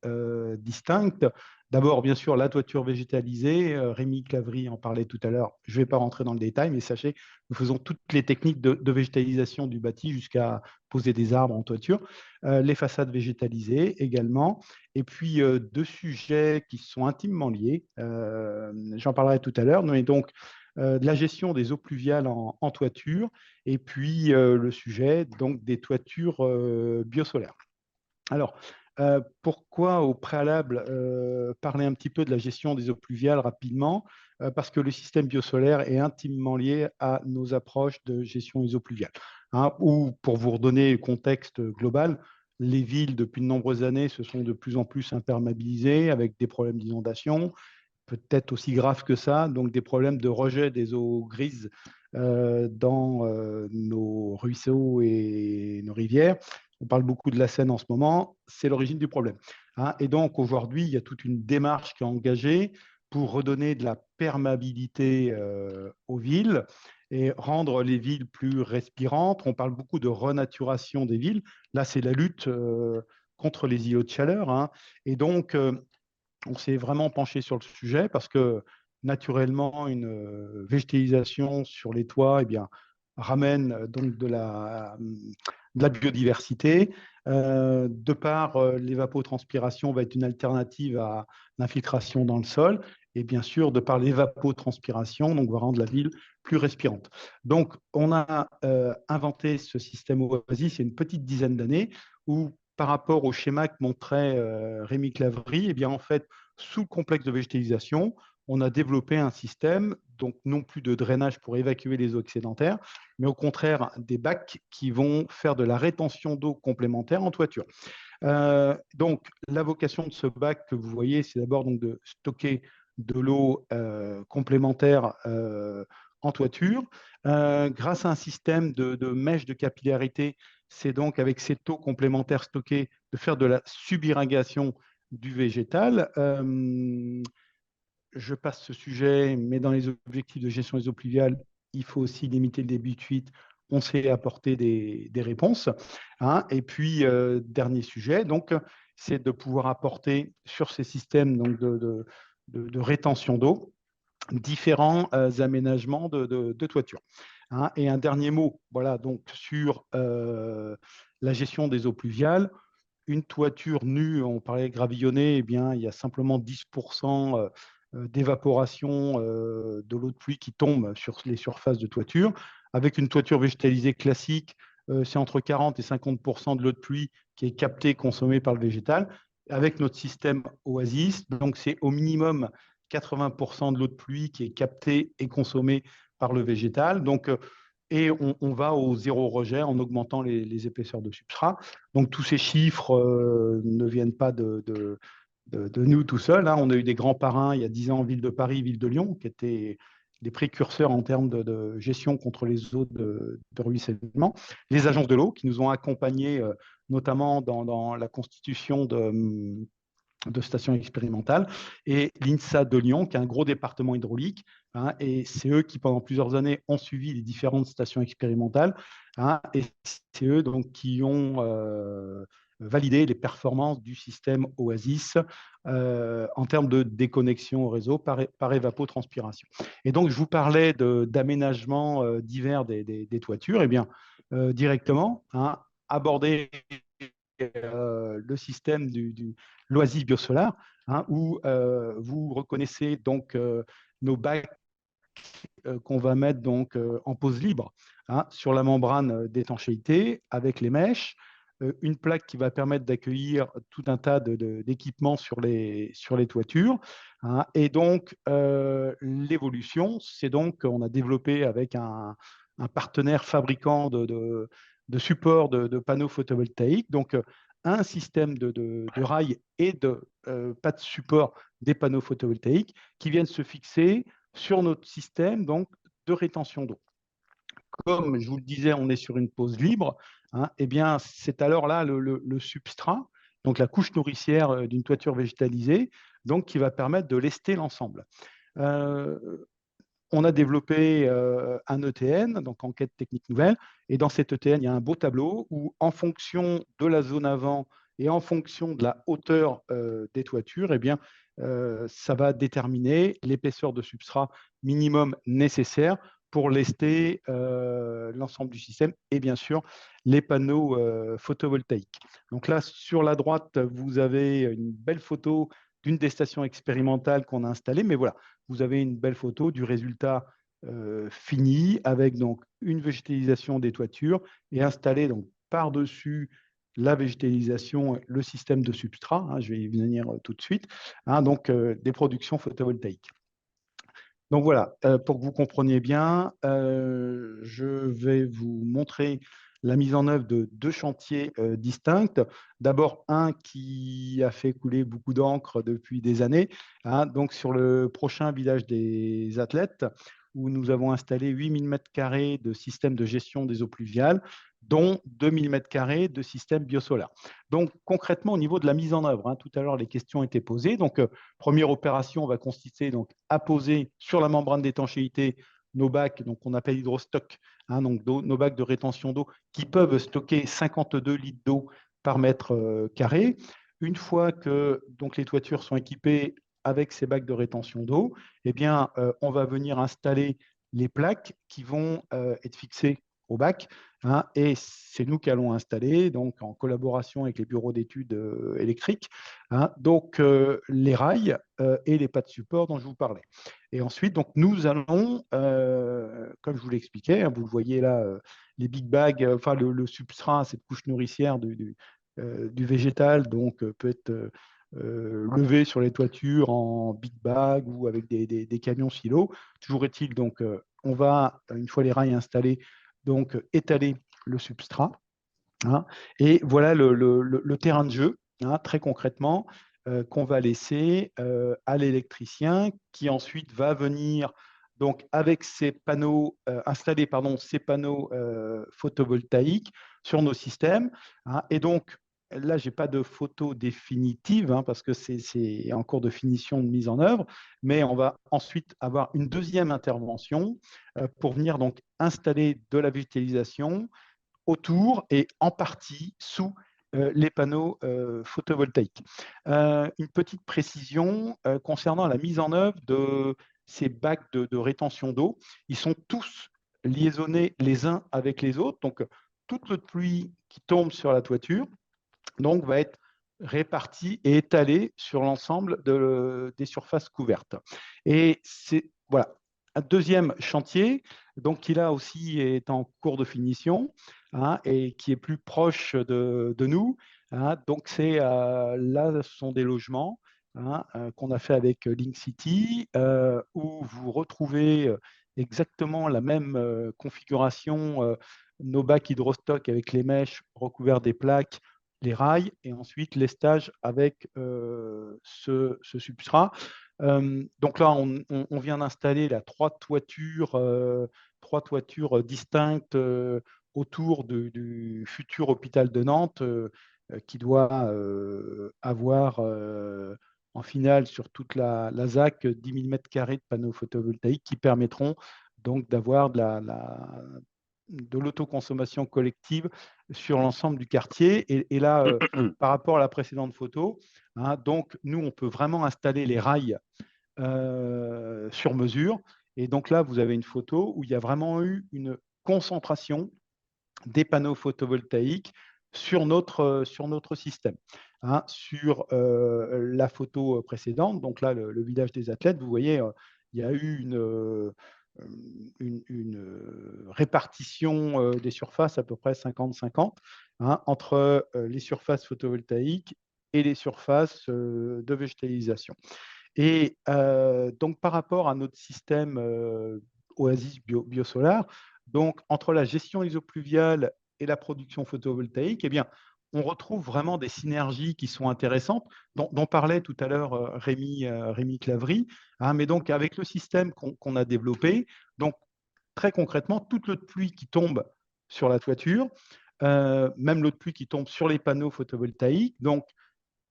distinctes. D'abord, bien sûr, la toiture végétalisée. Rémi Clavry en parlait tout à l'heure. Je ne vais pas rentrer dans le détail, mais sachez que nous faisons toutes les techniques de végétalisation du bâti jusqu'à poser des arbres en toiture. Les façades végétalisées également. Et puis, 2 sujets qui sont intimement liés. J'en parlerai tout à l'heure. Mais donc, de la gestion des eaux pluviales en toiture et puis le sujet donc, des toitures biosolaires. Alors, pourquoi au préalable parler un petit peu de la gestion des eaux pluviales rapidement? Parce que le système biosolaire est intimement lié à nos approches de gestion des eaux pluviales. Hein, ou pour vous redonner le contexte global, les villes, depuis de nombreuses années, se sont de plus en plus imperméabilisées avec des problèmes d'inondation, peut-être aussi graves que ça, donc des problèmes de rejet des eaux grises dans nos ruisseaux et nos rivières. On parle beaucoup de la Seine en ce moment, c'est l'origine du problème. Hein. Et donc aujourd'hui, il y a toute une démarche qui est engagée pour redonner de la perméabilité aux villes et rendre les villes plus respirantes. On parle beaucoup de renaturation des villes. Là, c'est la lutte contre les îlots de chaleur. Hein. Et donc, on s'est vraiment penché sur le sujet parce que naturellement, une végétalisation sur les toits ramène donc de la biodiversité. De par l'évapotranspiration va être une alternative à l'infiltration dans le sol. Et bien sûr, de par l'évapotranspiration, donc va rendre la ville plus respirante. Donc, on a inventé ce système Oasis il y a une petite dizaine d'années où par rapport au schéma que montrait Rémi Clavry, en fait, sous le complexe de végétalisation, on a développé un système, donc non plus de drainage pour évacuer les eaux excédentaires, mais au contraire des bacs qui vont faire de la rétention d'eau complémentaire en toiture. Donc, la vocation de ce bac que vous voyez, c'est d'abord donc de stocker de l'eau complémentaire en toiture. Grâce à un système de mèche de capillarité, c'est donc avec cette eau complémentaire stockée de faire de la subirrigation du végétal. Je passe ce sujet, mais dans les objectifs de gestion des eaux pluviales, il faut aussi limiter le débit de fuite. On sait apporter des réponses. Hein. Et puis, dernier sujet, donc, c'est de pouvoir apporter sur ces systèmes donc, de rétention d'eau différents aménagements de toiture. Hein. Et un dernier mot, voilà, donc sur la gestion des eaux pluviales. Une toiture nue, on parlait gravillonnée, il y a simplement 10% d'évaporation de l'eau de pluie qui tombe sur les surfaces de toiture. Avec une toiture végétalisée classique, c'est entre 40 et 50% de l'eau de pluie qui est captée, consommée par le végétal. Avec notre système Oasis, donc c'est au minimum 80% de l'eau de pluie qui est captée et consommée par le végétal. Donc, et on va au zéro rejet en augmentant les épaisseurs de substrat. Donc, tous ces chiffres ne viennent pas de nous tout seuls. Hein. On a eu des grands parrains il y a 10 ans, Ville de Paris, Ville de Lyon, qui étaient des précurseurs en termes de gestion contre les eaux de ruissellement. Les agences de l'eau qui nous ont accompagnés, notamment dans la constitution de stations expérimentales, et l'INSA de Lyon, qui est un gros département hydraulique. Hein, et c'est eux qui, pendant plusieurs années, ont suivi les différentes stations expérimentales. Hein, et c'est eux donc, qui ont validé les performances du système Oasis en termes de déconnexion au réseau par évapotranspiration. Et donc, je vous parlais d'aménagement divers des toitures. Directement, hein, aborder le système du l'Oasis biosolaire, hein, où vous reconnaissez donc nos bacs qu'on va mettre donc en pose libre, hein, sur la membrane d'étanchéité avec les mèches, une plaque qui va permettre d'accueillir tout un tas d'équipements sur les toitures. Hein, et donc, l'évolution, c'est donc qu'on a développé avec un partenaire fabricant de supports de panneaux photovoltaïques, donc un système de rails et pas de support des panneaux photovoltaïques qui viennent se fixer sur notre système donc, de rétention d'eau. Comme je vous le disais, on est sur une pose libre, hein, c'est alors là le substrat, donc la couche nourricière d'une toiture végétalisée, donc qui va permettre de lester l'ensemble. on a développé un ETN, donc enquête technique nouvelle, et dans cet ETN, il y a un beau tableau où, en fonction de la zone avant et en fonction de la hauteur des toitures, eh bien, ça va déterminer l'épaisseur de substrat minimum nécessaire pour lester l'ensemble du système et bien sûr les panneaux photovoltaïques. Donc là, sur la droite, vous avez une belle photo d'une des stations expérimentales qu'on a installées, mais voilà, vous avez une belle photo du résultat fini avec donc une végétalisation des toitures et installé donc par-dessus la végétalisation, le système de substrat, hein, je vais y venir tout de suite, hein, donc des productions photovoltaïques. Donc voilà, pour que vous compreniez bien, je vais vous montrer la mise en œuvre de deux chantiers distincts. D'abord, un qui a fait couler beaucoup d'encre depuis des années, hein, donc sur le prochain village des athlètes, où nous avons installé 8000 m² de système de gestion des eaux pluviales, dont 2000 m² de système biosolaire. Donc concrètement, au niveau de la mise en œuvre, hein, tout à l'heure, les questions étaient posées. Donc, première opération va consister donc, à poser sur la membrane d'étanchéité nos bacs, donc on appelle hydrostock, hein, donc nos bacs de rétention d'eau qui peuvent stocker 52 litres d'eau par mètre carré. Une fois que donc, les toitures sont équipées avec ces bacs de rétention d'eau, eh bien, on va venir installer les plaques qui vont être fixées au bac. Hein, et c'est nous qui allons installer, donc en collaboration avec les bureaux d'études électriques, hein, donc les rails et les pas de support dont je vous parlais. Et ensuite, donc, nous allons, comme je vous l'expliquais, hein, vous le voyez là, les big bags, enfin le substrat, cette couche nourricière du végétal, donc peut être levé sur les toitures en big bag ou avec des camions silos. Toujours est-il, donc, on va, une fois les rails installés, donc étaler le substrat. Hein, et voilà le terrain de jeu, hein, très concrètement, qu'on va laisser à l'électricien qui ensuite va venir donc, avec ces panneaux, installer ces panneaux photovoltaïques sur nos systèmes. Hein, et donc, là, je n'ai pas de photo définitive hein, parce que c'est en cours de finition de mise en œuvre, mais on va ensuite avoir une deuxième intervention pour venir donc installer de la végétalisation autour et en partie sous les panneaux photovoltaïques. Une petite précision concernant la mise en œuvre de ces bacs de rétention d'eau. Ils sont tous liaisonnés les uns avec les autres. Donc, toute l'eau de pluie qui tombe sur la toiture donc, va être répartie et étalée sur l'ensemble des surfaces couvertes. Et c'est voilà, un deuxième chantier, donc qui là aussi est en cours de finition hein, et qui est plus proche de nous. Hein, donc, là, ce sont des logements hein, qu'on a fait avec Link City, où vous retrouvez exactement la même configuration, nos bacs hydrostock avec les mèches recouverts des plaques, les rails et ensuite les stages avec ce substrat. Donc là, on vient d'installer trois toitures distinctes autour du futur hôpital de Nantes qui doit avoir en finale sur toute la ZAC 10 000 m² de panneaux photovoltaïques qui permettront donc d'avoir de l'autoconsommation collective sur l'ensemble du quartier. Et là, par rapport à la précédente photo, hein, donc nous, on peut vraiment installer les rails sur mesure. Et donc là, vous avez une photo où il y a vraiment eu une concentration des panneaux photovoltaïques sur notre système. Hein, sur la photo précédente, donc là, le village des athlètes, vous voyez, il y a eu une répartition des surfaces à peu près 50-50 hein, entre les surfaces photovoltaïques et les surfaces de végétalisation. Et donc, par rapport à notre système Oasis biosolaire, donc entre la gestion isopluviale et la production photovoltaïque, eh bien, on retrouve vraiment des synergies qui sont intéressantes, dont parlait tout à l'heure Rémi Clavry. Hein, mais donc, avec le système qu'on a développé, donc très concrètement, toute l'eau de pluie qui tombe sur la toiture, même l'eau de pluie qui tombe sur les panneaux photovoltaïques, donc,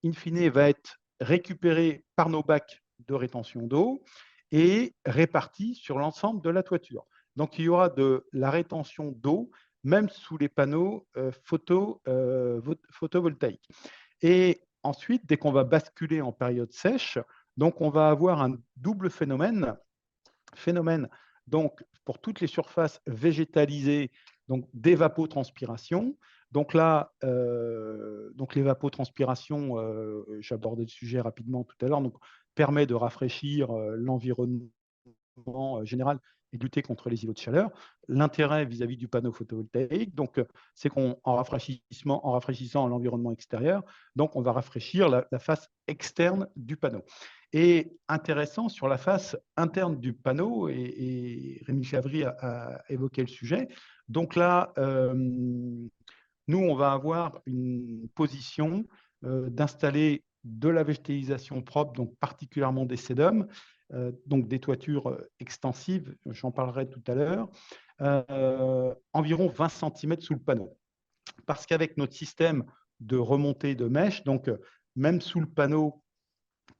in fine, va être récupérée par nos bacs de rétention d'eau et répartis sur l'ensemble de la toiture. Donc, il y aura de la rétention d'eau, même sous les panneaux photovoltaïques. Et ensuite, dès qu'on va basculer en période sèche, donc on va avoir un double phénomène donc pour toutes les surfaces végétalisées, donc d'évapotranspiration. Donc là, donc l'évapotranspiration, j'abordais le sujet rapidement tout à l'heure, donc permet de rafraîchir l'environnement général et de lutter contre les îlots de chaleur. L'intérêt vis-à-vis du panneau photovoltaïque, donc, c'est qu'en rafraîchissant l'environnement extérieur, donc on va rafraîchir la face externe du panneau. Et intéressant sur la face interne du panneau, et Rémi Chavry a évoqué le sujet. Donc là, nous, on va avoir une position d'installer de la végétalisation propre, donc particulièrement des sédums, donc des toitures extensives, j'en parlerai tout à l'heure, environ 20 cm sous le panneau. Parce qu'avec notre système de remontée de mèche, donc même sous le panneau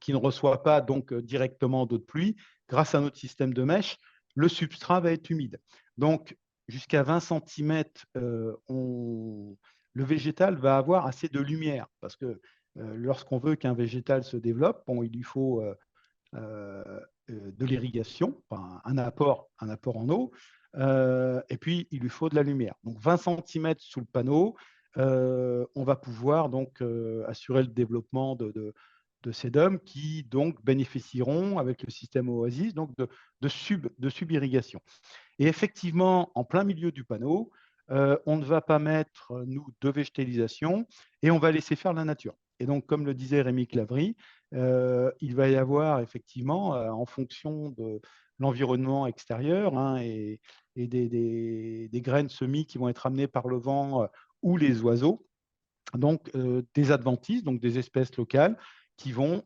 qui ne reçoit pas donc directement d'eau de pluie, grâce à notre système de mèche, le substrat va être humide. Donc, jusqu'à 20 cm, le végétal va avoir assez de lumière, parce que lorsqu'on veut qu'un végétal se développe, bon, il lui faut de l'irrigation, enfin, un apport en eau, et puis il lui faut de la lumière. Donc 20 cm sous le panneau, on va pouvoir donc assurer le développement de sédums qui donc bénéficieront avec le système Oasis donc de sub-irrigation. Et effectivement, en plein milieu du panneau, on ne va pas mettre, nous, de végétalisation et on va laisser faire la nature. Et donc, comme le disait Rémi Clavry, il va y avoir effectivement, en fonction de l'environnement extérieur et des graines semis qui vont être amenées par le vent ou les oiseaux, donc des adventices, donc des espèces locales qui vont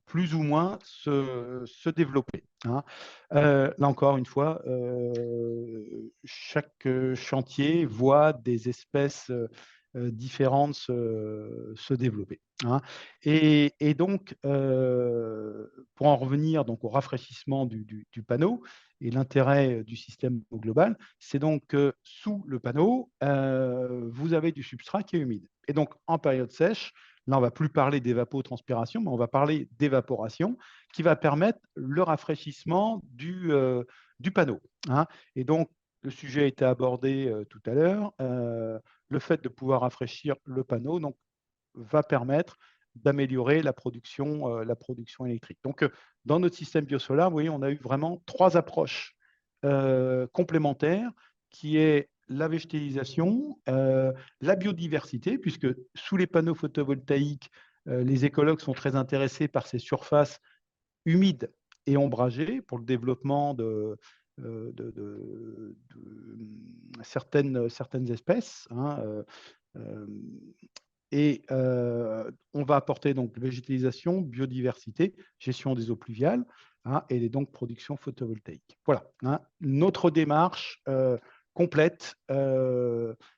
plus ou moins se développer. Hein. Là encore une fois, chaque chantier voit des espèces différentes se développer. Hein. Et donc, pour en revenir donc, au rafraîchissement du panneau et l'intérêt du système au global, c'est donc que sous le panneau, vous avez du substrat qui est humide. Et donc, en période sèche, là, on ne va plus parler d'évapotranspiration, mais on va parler d'évaporation qui va permettre le rafraîchissement du panneau. Hein. Et donc, le sujet a été abordé tout à l'heure. Le fait de pouvoir rafraîchir le panneau donc, va permettre d'améliorer la production électrique. Donc, dans notre système biosolaire, vous voyez, on a eu vraiment 3 approches complémentaires qui est la végétalisation, la biodiversité, puisque sous les panneaux photovoltaïques, les écologues sont très intéressés par ces surfaces humides et ombragées pour le développement de certaines espèces. Hein, et on va apporter donc végétalisation, biodiversité, gestion des eaux pluviales, hein, et donc production photovoltaïque. Voilà, hein, notre démarche complète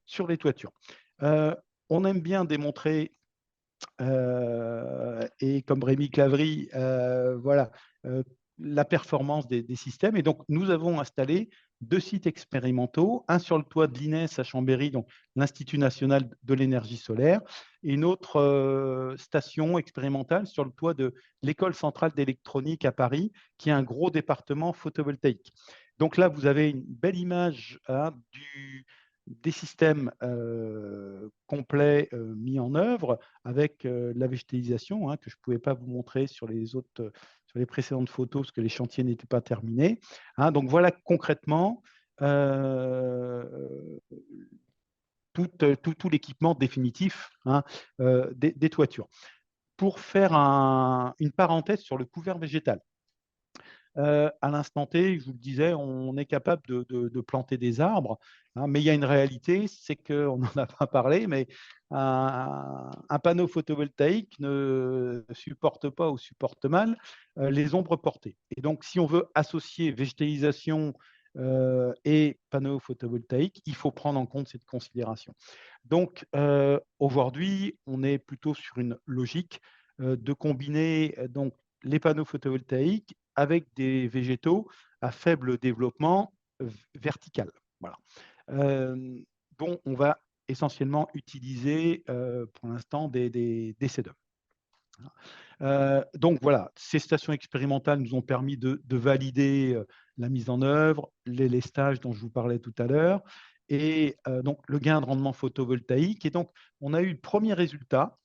sur les toitures. On aime bien démontrer, et comme Rémi Clavry, voilà, la performance des systèmes. Et donc, nous avons installé 2 sites expérimentaux, un sur le toit de l'INES à Chambéry, donc l'Institut national de l'énergie solaire, et une autre station expérimentale sur le toit de l'École centrale d'électronique à Paris, qui est un gros département photovoltaïque. Donc là, vous avez une belle image hein, des systèmes complets mis en œuvre avec la végétalisation hein, que je ne pouvais pas vous montrer sur les précédentes photos parce que les chantiers n'étaient pas terminés. Hein, donc voilà concrètement tout l'équipement définitif hein, des toitures. Pour faire une parenthèse sur le couvert végétal. À l'instant T, je vous le disais, on est capable de planter des arbres, hein, mais il y a une réalité, c'est qu'on n'en a pas parlé, mais un panneau photovoltaïque ne supporte pas ou supporte mal les ombres portées. Et donc, si on veut associer végétalisation et panneaux photovoltaïques, il faut prendre en compte cette considération. Donc, aujourd'hui, on est plutôt sur une logique de combiner donc, les panneaux photovoltaïques avec des végétaux à faible développement vertical. Voilà. Bon, on va essentiellement utiliser pour l'instant des CEDUM. Donc voilà, ces stations expérimentales nous ont permis de valider la mise en œuvre, les stages dont je vous parlais tout à l'heure, et donc le gain de rendement photovoltaïque. Et donc, on a eu le premier résultat.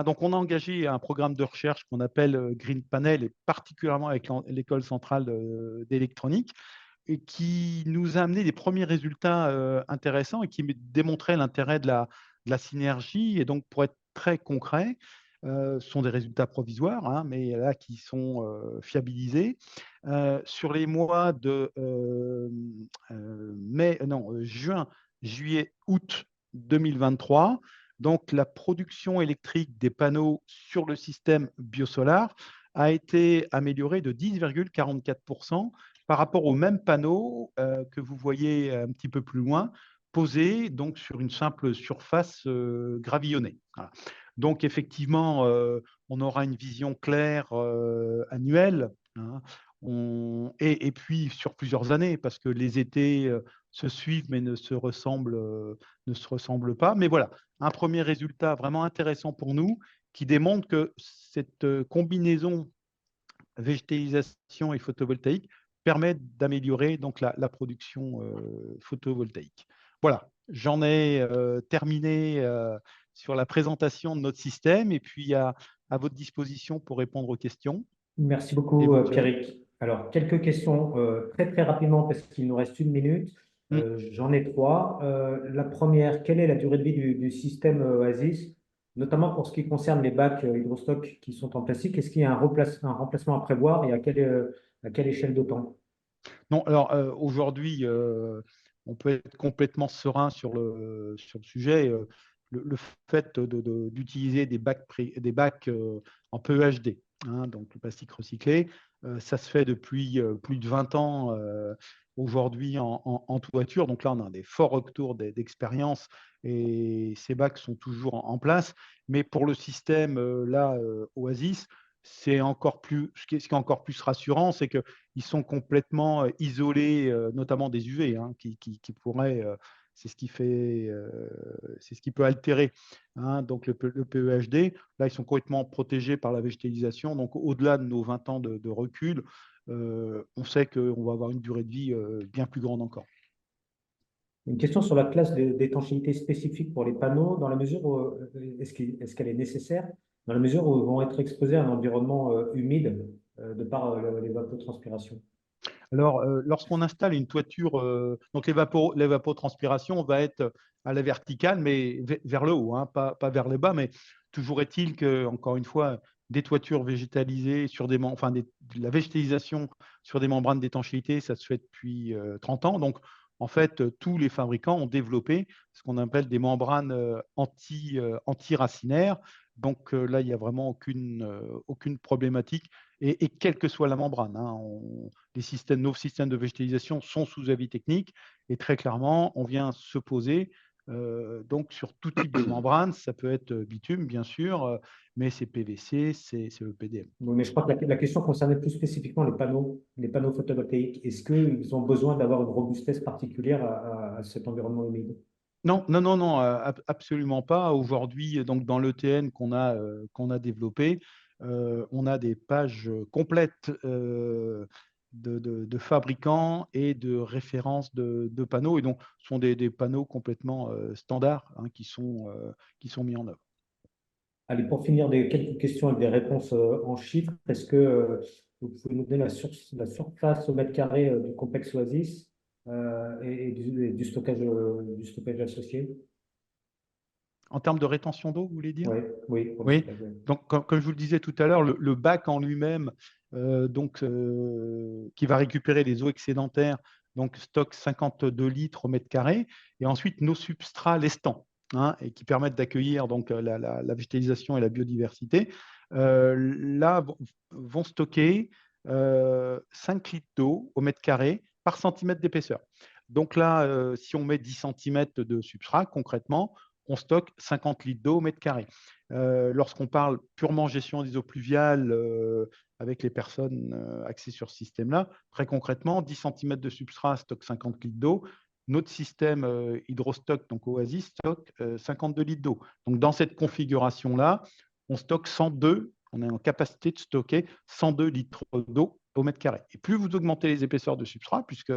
Donc, on a engagé un programme de recherche qu'on appelle Green Panel, et particulièrement avec l'École centrale d'électronique, et qui nous a amené des premiers résultats intéressants et qui démontraient l'intérêt de la synergie. Et donc, pour être très concret, sont des résultats provisoires, mais là qui sont fiabilisés. Sur les mois de juin, juillet, août 2023, donc la production électrique des panneaux sur le système biosolar a été améliorée de 10,44% par rapport aux mêmes panneaux que vous voyez un petit peu plus loin, posés donc sur une simple surface gravillonnée. Voilà. Donc, effectivement, on aura une vision claire annuelle, et puis sur plusieurs années, parce que les étés se suivent mais ne se ressemblent pas. Mais voilà, un premier résultat vraiment intéressant pour nous qui démontre que cette combinaison végétalisation et photovoltaïque permet d'améliorer donc la production photovoltaïque. Voilà, j'en ai terminé sur la présentation de notre système et puis à votre disposition pour répondre aux questions. Merci beaucoup, Pierrick. Alors, quelques questions très, très rapidement parce qu'il nous reste 1 minute. J'en ai 3. La première, quelle est la durée de vie du système Oasis, notamment pour ce qui concerne les bacs hydrostock qui sont en plastique? Est-ce qu'il y a un remplacement à prévoir et à quelle échelle de temps? Non, alors aujourd'hui, on peut être complètement serein sur le sujet. Le fait d'utiliser des bacs en PEHD, donc le plastique recyclé, ça se fait depuis plus de 20 ans aujourd'hui en toiture. Donc là, on a des forts retours d'expérience et ces bacs sont toujours en place. Mais pour le système Oasis, c'est encore plus, ce qui est encore plus rassurant, c'est qu'ils sont complètement isolés, notamment des UV, qui pourraient, c'est ce qui peut altérer. Donc le PEHD, là, ils sont complètement protégés par la végétalisation. Donc au-delà de nos 20 ans de recul, on sait qu'on va avoir une durée de vie bien plus grande encore. Une question sur la classe d'étanchéité spécifique pour les panneaux, dans la mesure où est-ce qu'elle est nécessaire, dans la mesure où ils vont être exposés à un environnement humide de par l'évapotranspiration? Alors, lorsqu'on installe une toiture, donc l'évapotranspiration va être à la verticale, mais vers le haut, pas vers le bas, mais toujours est-il que, encore une fois, des toitures végétalisées sur de la végétalisation sur des membranes d'étanchéité, ça se fait depuis 30 ans. Donc, en fait, tous les fabricants ont développé ce qu'on appelle des membranes anti-racinaires. Donc là, il n'y a vraiment aucune problématique. Et quelle que soit la membrane, nos systèmes de végétalisation sont sous avis technique. Et très clairement, on vient se poser donc sur tout type de membrane. Ça peut être bitume, bien sûr, mais c'est PVC, c'est EPDM. Oui, mais je crois que la question concernait plus spécifiquement les panneaux photovoltaïques. Est-ce qu'ils ont besoin d'avoir une robustesse particulière à cet environnement humide? Non, absolument pas. Aujourd'hui, donc dans l'ETN qu'on a développé, on a des pages complètes de fabricants et de références de panneaux. Et donc, ce sont des panneaux complètement standards qui sont mis en œuvre. Allez, pour finir, quelques questions avec des réponses en chiffres. Est-ce que vous pouvez nous donner la surface au mètre carré du complexe Oasis et du stockage associé? En termes de rétention d'eau, vous voulez dire? Oui. Oui. Donc, comme je vous le disais tout à l'heure, le bac en lui-même, qui va récupérer les eaux excédentaires, donc stocke 52 litres au mètre carré, et ensuite nos substrats lestants, et qui permettent d'accueillir donc la végétalisation et la biodiversité, là vont stocker 5 litres d'eau au mètre carré par centimètre d'épaisseur. Donc là, si on met 10 cm de substrat, concrètement, on stocke 50 litres d'eau au mètre carré. Lorsqu'on parle purement gestion des eaux pluviales avec les personnes axées sur ce système-là, très concrètement, 10 cm de substrat stocke 50 litres d'eau. Notre système Hydrostock, donc Oasis, stocke 52 litres d'eau. Donc, dans cette configuration-là, on stocke 102, on est en capacité de stocker 102 litres d'eau au mètre carré. Et plus vous augmentez les épaisseurs de substrat, puisque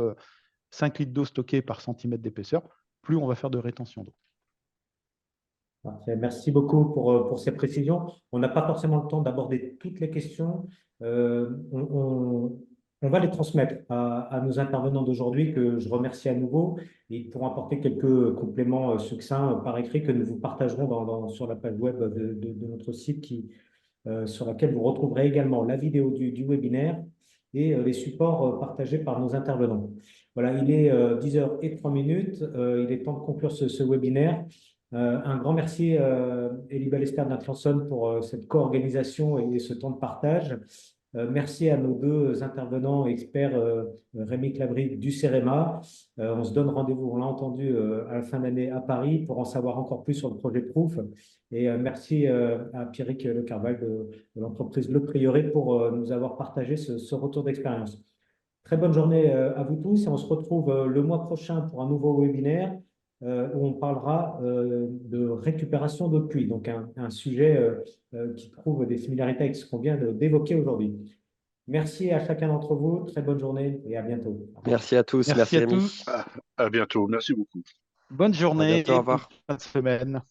5 litres d'eau stockée par centimètre d'épaisseur, plus on va faire de rétention d'eau. Parfait. Merci beaucoup pour ces précisions. On n'a pas forcément le temps d'aborder toutes les questions. On va les transmettre à nos intervenants d'aujourd'hui, que je remercie à nouveau. Ils pourront apporter quelques compléments succincts par écrit que nous vous partagerons sur la page web de notre site sur laquelle vous retrouverez également la vidéo du webinaire et les supports partagés par nos intervenants. Voilà, il est 10h03. Il est temps de conclure ce webinaire. Un grand merci, Elie Ballester d'Atlanson, pour cette co-organisation et ce temps de partage. Merci à nos deux intervenants experts, Rémi Clavry du CEREMA. On se donne rendez-vous, on l'a entendu, à la fin d'année à Paris pour en savoir encore plus sur le projet Proof. Et merci à Pierrick Le Carval de l'entreprise Le Prieuré pour nous avoir partagé ce retour d'expérience. Très bonne journée à vous tous et on se retrouve le mois prochain pour un nouveau webinaire où on parlera de récupération d'eau de pluie, donc un sujet qui trouve des similarités avec ce qu'on vient d'évoquer aujourd'hui. Merci à chacun d'entre vous, très bonne journée et à bientôt. Merci à tous, merci à Rémi. tous. À bientôt, merci beaucoup. Bonne journée, À bientôt, au revoir. bonne semaine.